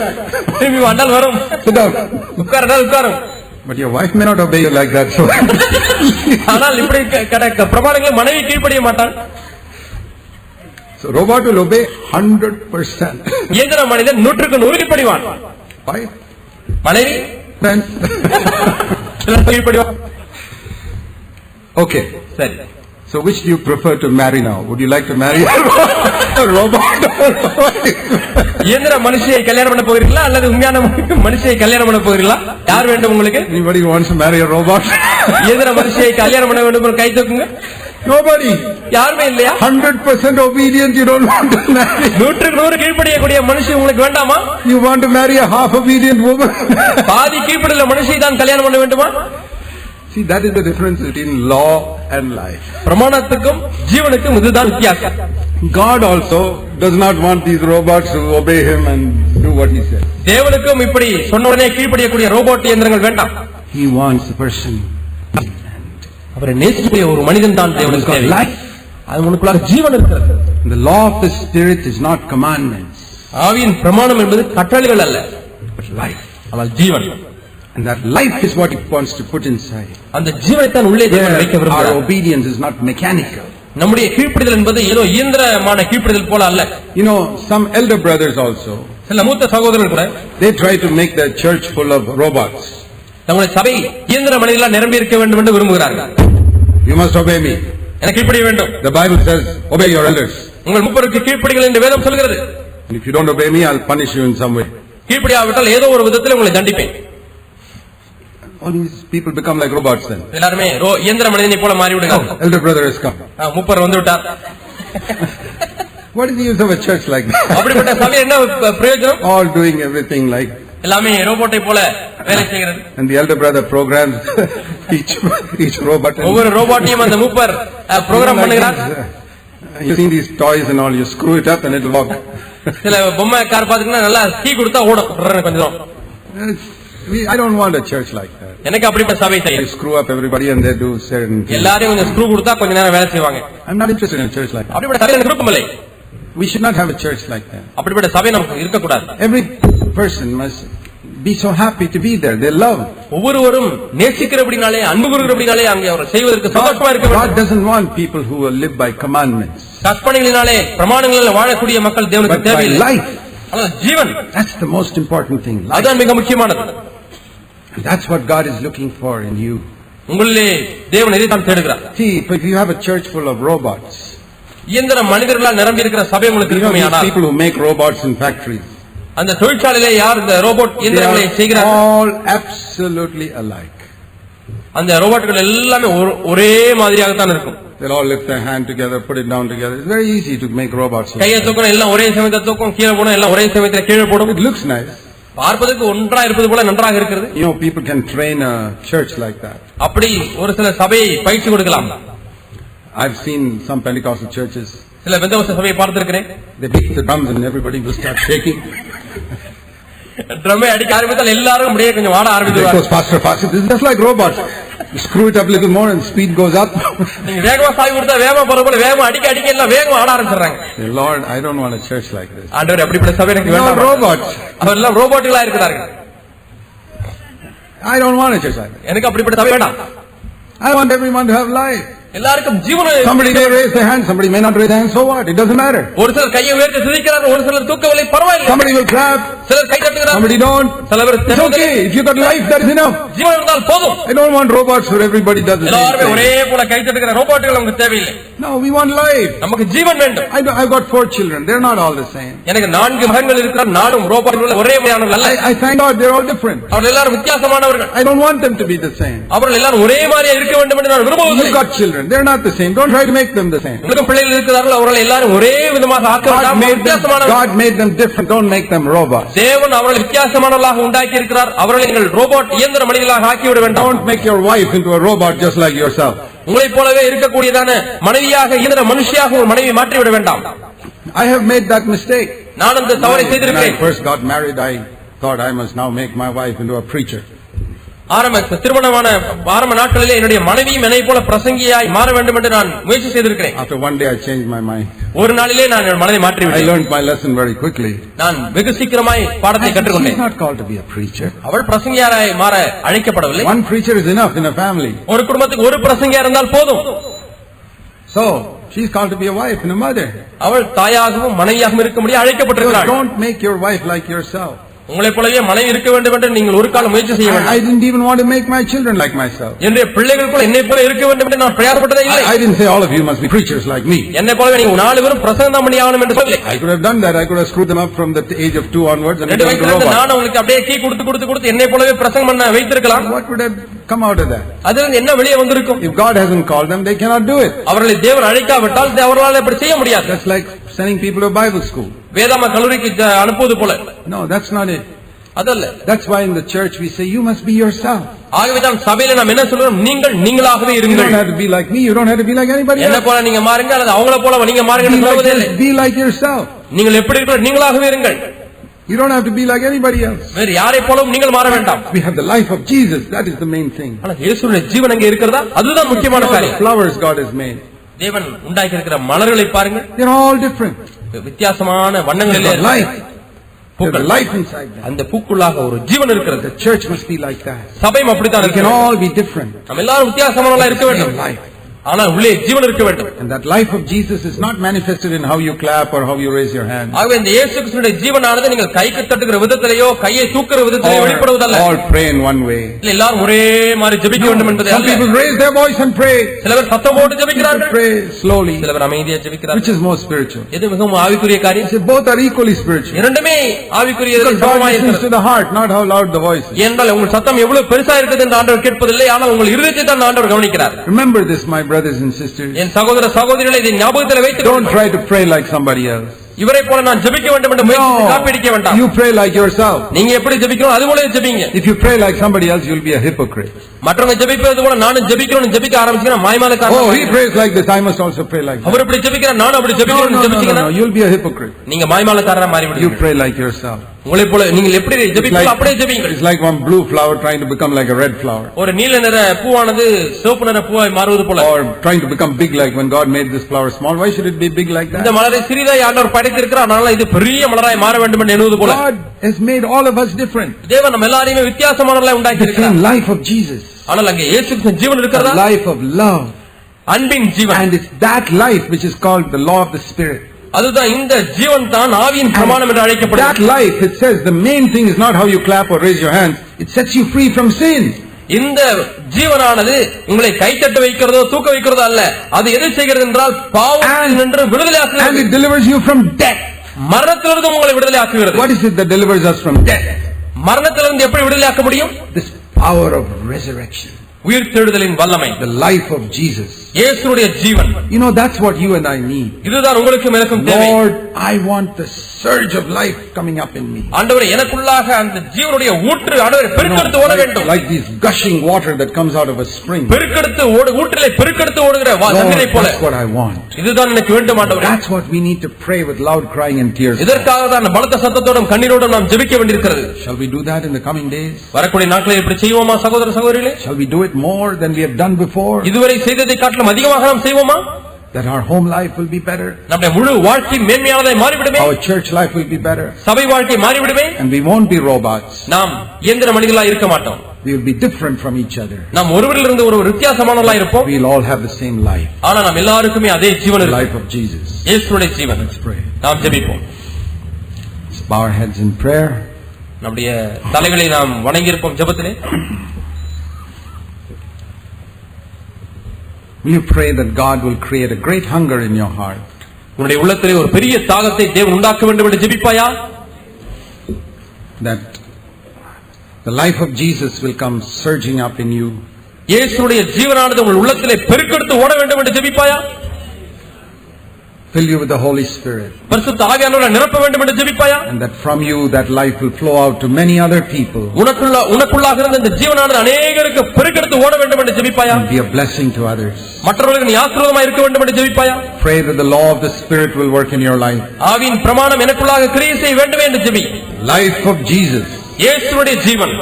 திரும்பி வந்தால் வரும். Sit down. உட்கார்ந்தால் உட்காரும். But your wife may not obey you like that. So. ஆனால் இப்படி பிரமாணங்களை மனைவி கீழ்ப்படிய மாட்டாள். So robot will obey 100%. இயந்திர மனிதன் 100% கீழ்ப்படிவான். Why? மனைவி Friends. கீழ்ப்படிவான். Okay. சரி. So which do you prefer to marry now? Would you like to marry a robot or a wife? இயந்திர மனுஷியை கல்யாணம் பண்ண போகிறீங்களா அல்லது உண்மையான மனுஷியை கல்யாணம் பண்ண போகிறீங்களா? யார் வேண்டும் உங்களுக்கு? Anybody who wants to marry a robot? இயந்திர மனுஷியை கல்யாணம் பண்ண வேண்டும் கை தூக்குங்க. Nobody. யாருமே இல்லையா? 100% obedient you don't want to marry. 100% கீழ்ப்படியக்கூடிய மனுஷி உங்களுக்கு வேண்டாமா? You want to marry a half obedient woman? பாதி கீழ்ப்படியுள்ள மனுஷியை தான் கல்யாணம் பண்ண வேண்டுமா? See, that is the difference between law and life. பிரமாணத்துக்கும் ஜீவனுக்கும் இதுதான் வித்தியாசம். God also does not want these robots to obey him and do what he says. தேவனுக்கும் இப்படி சொன்ன உடனே கீழ்ப்படியக்கூடிய ரோபோட் இயந்திரங்கள் வேண்டாம். He wants the person. அவரை நேசிக்கக்கூடிய ஒரு மனிதன் தான் தேவனுக்கு தேவை. அது உனக்குள்ளாக ஜீவன் இருக்கிறது. The law of the Spirit is not commandments. ஆவியின் பிரமாணம் என்பது கட்டளைகள் அல்ல, but life. ஆனால் ஜீவன். And that life is what he wants to put inside. அந்த ஜீவனைத்தான் உள்ளே தேவன் வைக்க Our விரும்புகிறார். obedience is not mechanical. நம்முடைய கீழ்ப்படிதல் என்பது ஏதோ இயந்திரமான கீழ்ப்படிதல் போல அல்ல. You know, some elder brothers also, சில மூத்த சகோதரர்கள் கூட they try to make their church full of robots. தங்களுடைய சபை இயந்திர மனிதர்களால் நிரம்பி இருக்க வேண்டும் என்று விரும்புகிறார்கள். You must obey me. எனக்கு கீழ்ப்படிய வேண்டும். The Bible says, obey your elders. உங்கள் முப்பருக்கு கீழ்ப்படிகள் என்று வேதம் சொல்கிறது. And if you don't obey me, I'll punish you in some way. கீழ்ப்படியாவிட்டால் ஏதோ ஒரு விதத்தில் உங்களை தண்டிப்பேன். All these people become like robots then. எல்லாரும் இயந்திர மனிதனை போல மாறி விடுகிறார்கள். Elder brother has come. மூப்பர் வந்து விட்டார். What is the use of a church like that? அப்படிப்பட்ட சபை என்ன பிரயோஜனம்? All doing everything like. எல்லாமே ரோபோட்டை போல வேலை செய்கிறது. And the elder brother programs each robot. ஒவ்வொரு ரோபோட்டையும் அந்த மூப்பர் புரோகிராம் பண்ணுகிறார். You see these toys and all, you screw it up and it will walk. சில பொம்மை கார் பாத்தீங்கன்னா நல்லா கீ கொடுத்தா ஓடும் கொஞ்சம். I don't want a church like that. எனக்கு அப்படிப்பட்ட சபை செய்ய. They screw up everybody and they do certain things. எல்லாரையும் கொஞ்சம் ஸ்க்ரூ கொடுத்தா கொஞ்ச நேரம் வேலை செய்வாங்க. I'm not interested in a church like that. அப்படிப்பட்ட சபை எனக்கு விருப்பமில்லை. We should not have a church like that. அப்படிப்பட்ட சபை நமக்கு இருக்க கூடாது. Every person must be so happy to be there. They love. ஒவ்வொருவரும் நேசிக்கிறபடினாலே அன்பு கூறுகிறபடினாலே அங்கே அவர் செய்வதற்கு சந்தோஷமா இருக்க வேண்டும். God doesn't want people who will live by commandments. கற்பனைகளினாலே பிரமாணங்களில் வாழக்கூடிய மக்கள் தேவனுக்கு தேவையில்லை. Life. Jeevan. That's the most important thing. அதுதான் மிக முக்கியமானது. That's what God is looking for in you. உங்களிலே தேவன் இதைத்தான் தேடுகிறார். See, if you have a church full of robots, இயந்திர மனிதர்களால் நிரம்பி இருக்கிற சபை உங்களுக்கு இருக்குமையானால், people who make robots in factories, அந்த தொழிற்சாலையிலே யார் இந்த ரோபோட் இயந்திரங்களை செய்கிறார்கள்? all absolutely alike. அந்த ரோபோட்கள் எல்லாமே ஒரே மாதிரியாக தான் இருக்கும். They'll all lift their hand together, put it down together. It's very easy to make robots. கையை தூக்கணும், எல்லாம் ஒரே சமயத்துல தூக்கும், கீழே போடும், எல்லாம் ஒரே சமயத்துல கீழே போடும். It looks nice. பார்ப்பதற்கு ஒன்றா இருப்பது போல நன்றாக இருக்கிறது. You know, people can train a church like that. அப்படி ஒரு சில சபையை பயிற்சி கொடுக்கலாம். I've seen some Pentecostal churches. சில பெந்தகோஸ்து சபையை பார்த்திருக்கிறேன். They beat the drums and everybody will start shaking. ட்ரம்மை அடிக்க ஆரம்பித்தால் எல்லாரும் அப்படியே கொஞ்சம் ஆட ஆரம்பிச்சுவாங்க. Faster. This is just like robots. You screw it up a little more and speed goes up. நீங்க வேகமா சாவி கொடுத்தா வேகமா போற போல வேகமா அடிக்க எல்லாம் வேகமா ஆட ஆரம்பிச்சாங்க. Lord, I don't want a church like this. ஆண்டவரே அப்படிப்பட்ட சபை எனக்கு வேண்டாம். Robots. அவரெல்லாம் ரோபோட்டுகளா இருக்கிறார்கள். I don't want a church like that. எனக்கு அப்படிப்பட்ட சபை வேண்டாம். I want everyone to have life. எல்லாருக்கும் ஜீவனை. Somebody may raise their hand, somebody may not raise their hand, so what? It doesn't matter. ஒரு சிலர் கையை உயர்த்தி துதிக்கிறார்கள், ஒரு சிலர் தூக்கவில்லை, பரவாயில்லை. Somebody will clap, சிலர் கை தட்டுகிறார்கள், somebody don't. சிலர் It's okay. If you got life, that is enough. ஜீவன் இருந்தால் போதும். I don't want robots where everybody does the same எல்லாரும் thing. ஒரே போல கை தட்டுகிற ரோபோட்டுகள் நமக்கு தேவையில்லை. No, we want life. நமக்கு ஜீவன் வேண்டும். I've got 4 children. They're not all the same. எனக்கு 4 மகன்கள் இருக்கிறார். நானும் ரோபோட்டுகள் ஒரே மாதிரியானவர்கள் அல்ல. I thank God they're all different. அவர்கள் எல்லாரும் வித்தியாசமானவர்கள். I don't want them to be the same. அவர்கள் எல்லாரும் ஒரே மாதிரியா இருக்க வேண்டும் என்று நான் விரும்புவதில்லை. You've got children. They're not the same. Don't try to make them the same. உங்களுக்கு பிள்ளைகள் இருக்கிறார்கள், அவர்கள் எல்லாரும் ஒரே விதமாக ஆக்க வேண்டாம். God made them different. Don't make them robots. தேவன் அவர்களை வித்தியாசமானவர்களாக உண்டாக்கி இருக்கிறார். அவர்களை நீங்கள் ரோபோட் இயந்திர மனிதர்களாக ஆக்கி விட வேண்டாம். Don't make your wife into a robot just like yourself. உங்களைப் போலவே இருக்கக்கூடியதான மனைவியாக இயந்திர மனுஷியாக ஒரு மனைவி மாற்றி விட வேண்டாம். I have made that mistake. நான் அந்த தவறை செய்திருக்கிறேன். When I first got married, I thought I must now make my wife into a preacher. திருமணமான ஆரம்ப நாட்களிலே என்னுடைய மனைவியும் என்னை போல பிரசங்கியாய் மாற வேண்டும் என்று நான் முயற்சி செய்திருக்கிறேன். After one day I changed my mind. ஒரு நாளிலே நான் என் மனதை மாற்றி விட்டேன். I learned my lesson very quickly. நான் வெகு சீக்கிரமாய் பாடத்தை கற்றுக்கொண்டேன். She's not called to be a preacher. அவள் பிரசங்கியாராய் மாற அழைக்கப்படவில்லை. One preacher is enough in a family. ஒரு குடும்பத்துக்கு ஒரு பிரசங்கியா இருந்தால் போதும். So she's called to be a wife and a mother. அவள் தாயாகவும் மனைவியாகவும் இருக்க முடிய அழைக்கப்பட்டிருக்கிறாள். Don't make your wife like yourself. உங்களைப் போலவே மனைவி இருக்க வேண்டும் என்று நீங்கள் ஒரு காலம் முயற்சி செய்ய வேண்டாம். I didn't even want to make my children like myself. என்னுடைய பிள்ளைகள் கூட என்னை போல இருக்க வேண்டும் என்று நான் பிரயாசப்பட்டதே இல்லை. I didn't say all of you must be preachers like me. என்னை போலவே நீங்க 4 பேரும் பிரசங்கம் பண்ணியாகணும் என்று சொல்லி. I could have done that. I could have screwed them up from the age of 2 onwards and நான் உங்களுக்கு அப்படியே கீ கொடுத்து என்னை போலவே பிரசங்கம் பண்ண வைத்திருக்கலாம். What would have come out of that? அதிலிருந்து என்ன வெளியே வந்திருக்கும்? If God hasn't called them, they cannot do it. அவர்களை தேவன் அழைக்காவிட்டால் அவர்களால் அப்படி செய்ய முடியாது. That's like sending people to Bible school. வேதாம கல்லூரிக்கு அனுப்புவது போல. No, that's not it. அதல்ல. That's why in the church we say you must be yourself. ஆகவே தான் சபையில நாம் என்ன சொல்றோம்? நீங்களாகவே இருங்கள். You don't have to be like me. You don't have to be like anybody else. என்ன போல நீங்க மாறுங்க அல்லது அவங்கள போல நீங்க மாறுங்க என்று சொல்வதே இல்லை. Be like yourself. நீங்கள் எப்படி இருக்கிறீர்கள் நீங்களாகவே இருங்கள். You don't have to be like anybody else. வேறு யாரை போலவும் நீங்கள் மாற வேண்டாம். We have the life of Jesus. That is the main thing. ஆனா இயேசுவின் ஜீவன் அங்கே இருக்கிறதா? அதுதான் முக்கியமான காரியம். Flowers God has made. தேவன் உண்டாக்கி இருக்கிற மலர்களை பாருங்கள். They're all different. வித்தியாசமான வண்ணங்களிலே life. There's life inside them. அந்த பூக்குள்ளாக ஒரு ஜீவன் இருக்கிறது. The church must be like that. சபையும் அப்படித்தான் We can all be different. நாம் எல்லாரும் வித்தியாசமானவர்களா இருக்க வேண்டும். ஆனால் உள்ளே ஜீவன் இருக்க வேண்டும். And that life of Jesus is not manifested in how you clap or how you raise your hand. ஆகவே இந்த இயேசு கிறிஸ்துவினுடைய ஜீவனானது நீங்கள் கைக்கு தட்டுகிற விதத்திலேயோ கையை தூக்குற விதத்திலேயோ வெளிப்படுவதல்ல. All pray in one way. எல்லாரும் ஒரே மாதிரி ஜெபிக்க வேண்டும் என்பதே அல்ல. Some people raise their voice and pray. சிலர் சத்தம் போட்டு ஜெபிக்கிறார்கள். Pray slowly. சிலர் அமைதியாக ஜெபிக்கிறார்கள். Which is more spiritual? எது மிகவும் ஆவிக்குரிய காரியம்? Both are equally spiritual. இரண்டுமே ஆவிக்குரியது சமமாக இருக்கிறது. To the heart, not how loud the voice is. என்றால் உங்கள் சத்தம் எவ்வளவு பெருசா இருக்குது என்று ஆண்டவர் கேட்பதில்லை, ஆனால் உங்கள் இருதயத்தை தான் ஆண்டவர் கவனிக்கிறார். Remember this, my brothers and sisters. என் சகோதர சகோதரிகளே, இதை ஞாபகத்தில் வைத்துக் Don't try to pray like somebody else. இவரை போல நான் ஜெபிக்க வேண்டும் என்று முயற்சி காப்பிடிக்க வேண்டாம். You pray like yourself. நீங்க எப்படி ஜெபிக்கணும் அது போல ஜெபிங்க. If you pray like somebody else, you'll be a hypocrite. மற்றவங்க ஜெபிப்பது போல நானும் ஜெபிக்கணும்னு ஜெபிக்க ஆரம்பிச்சீங்கன்னா மாய்மாலக்காரன். Oh, he prays like this, I must also pray like that. அவர் இப்படி ஜெபிக்கிறார், நானும் அப்படி ஜெபிக்கணும்னு ஜெபிச்சீங்கன்னா you'll be a hypocrite. நீங்க மாய்மாலக்காரரா மாறி விடுவீங்க. You pray like yourself. உங்களை போல நீங்கள் எப்படி ஜெபிக்கிறீங்களோ அப்படியே ஜெபிங்க. It's like one blue flower trying to become like a red flower. ஒரு நீல நிற பூவானது சிவப்பு நிற பூவாய் மாறுவது போல. Or trying to become big like when God made this flower small. Why should it be big like that? இந்த மலரை சிறிதாய் ஆண்டவர் படைத்திருக்கிறார், அதனால இது பெரிய மலராய் மாற வேண்டும் என்று எண்ணுவது போல. God has made all of us different. தேவன் நம்ம எல்லாரையும் வித்தியாசமானவர்களாய் உண்டாக்கி இருக்கிறார். The life of Jesus. ஆனால் அங்கே இயேசு கிறிஸ்துவின் ஜீவன் இருக்கிறதா? Life of love. அன்பின் ஜீவன். And it's that life which is called the law of the Spirit. அதுதான் இந்த ஜீவன் தான் ஆவியின் பிரமாணம் என்று அழைக்கப்படுகிறது. That life, it says, the main thing is not how you clap or raise your hands. It sets you free from sin. இந்த ஜீவனானது உங்களை கைத்தட்ட வைக்கிறதோ தூக்க வைக்கிறதோ அல்ல, அது எதை செய்கிறது என்றால் பாவத்தில் நின்று விடுதலையாக்குகிறது. And it delivers you from death. மரணத்திலிருந்து உங்களை விடுதலையாக்குகிறது. What is it that delivers us from death? மரணத்திலிருந்து எப்படி விடுதலையாக்க முடியும்? This power of resurrection. உயிர்த்தெழுதலின் வல்லமை. The life of Jesus. இயேசுவுடைய ஜீவன். You know, that's what you and I need. இதுதான் உங்களுக்கு எனக்கும் தேவை. Lord, I want the surge of life coming up in me. ஆண்டவரே, எனக்குள்ளாக அந்த ஜீவனுடைய ஊற்று ஆண்டவரே பெருக்கெடுத்து ஓட வேண்டும். Like this gushing water that comes out of a spring. பெருக்கெடுத்து ஊற்றிலே பெருக்கெடுத்து ஓடுகிற நீரை போல. That's what I want. இதுதான் எனக்கு வேண்டும் ஆண்டவரே. That's what we need to pray with loud crying and tears. இதற்காக தான் பலத்த சத்தத்தோடும் கண்ணீரோடும் நாம் ஜெபிக்க வேண்டியிருக்கிறது. Shall we do that in the coming days? வரக்கூடிய நாட்களில் இப்படி செய்வோமா சகோதர சகோதரிகளே? Shall we do it more than we have done before? இதுவரை செய்ததை காட்டிலும் அதிகமாக நாம் செய்வோமா? That our home life will be better. நம்முடைய முழு வாழ்க்கை மேன்மையானதாய் மாறிவிடுமே. Our church life will be better. சபை வாழ்க்கை மாறிவிடுமே. And we won't be robots. நாம் இயந்திர மனிதர்களாய் இருக்க மாட்டோம். We will be different from each other. நாம் ஒருவரிலிருந்து ஒருவர் வித்தியாசமானவர்களாய் இருப்போம். We will all have the same life. ஆனா நாம் எல்லாருக்குமே அதே ஜீவன் இருக்கு. Life of Jesus. இயேசுவுடைய ஜீவன். Let's pray. நாம் ஜெபிப்போம். Let's bow our heads in prayer. நம்முடைய தலைகளை நாம் வணங்கி இருப்போம் ஜெபத்திலே. Will you pray that God will create a great hunger in your heart? உன்னுடைய உள்ளத்திலே ஒரு பெரிய தாகத்தை தேவன் உண்டாக்க வேண்டும் என்று ஜெபிப்பாயா? That the life of Jesus will come surging up in you. இயேசுவுடைய ஜீவனானது உங்கள் உள்ளத்திலே பெருக்கெடுத்து ஓட வேண்டும் என்று ஜெபிப்பாயா? Fill you with the Holy Spirit. பரிசுத்த ஆவியானவரால் நிரப்ப வேண்டும் என்று ஜெபிப்பாயா? And that from you that life will flow out to many other people. உனக்குள்ளாக இருந்த இந்த ஜீவனானது அநேகருக்கு பெருக்கெடுத்து ஓட வேண்டும் என்று ஜெபிப்பாயா? And be a blessing to others. மற்றவர்களுக்கு நீ ஆசீர்வாதமாய் இருக்க வேண்டும் என்று ஜெபிப்பாயா? Pray that the law of the Spirit will work in your life. ஆவியின் பிரமாணம் எனக்குள்ளாக கிரியை செய்ய வேண்டும் என்று ஜெபி. Life of Jesus. இயேசுவுடைய ஜீவன்.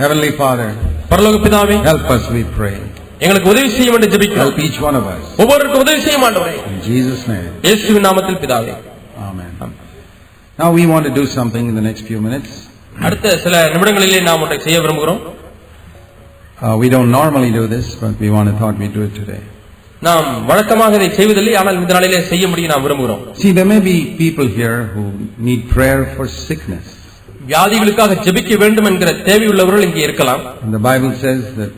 Heavenly Father, பரலோக பிதாவே, help us, we pray. எங்களுக்கு உதவி செய்ய வேண்டும் ஜெபிக்கிறோம். Help each one of us. ஒவ்வொருவருக்கும் உதவி செய்ய ஆண்டவரே. In Jesus' name. இயேசுவின் நாமத்தில் பிதாவே. Amen. Now we want to do something in the next few minutes. அடுத்த சில நிமிடங்களிலே நாம் ஒன்றை செய்ய விரும்புகிறோம். We don't normally do this, but we thought we'd do it today. நாம் வழக்கமாக இதை செய்வதில்லை, ஆனால் இந்த நாளிலே செய்ய முடியும் நாம் விரும்புகிறோம். See, there may be people here who need prayer for sickness. வியாதிகளுக்காக ஜெபிக்க வேண்டும் என்கிற தேவையுள்ளவர்கள் இங்கே இருக்கலாம். And the Bible says that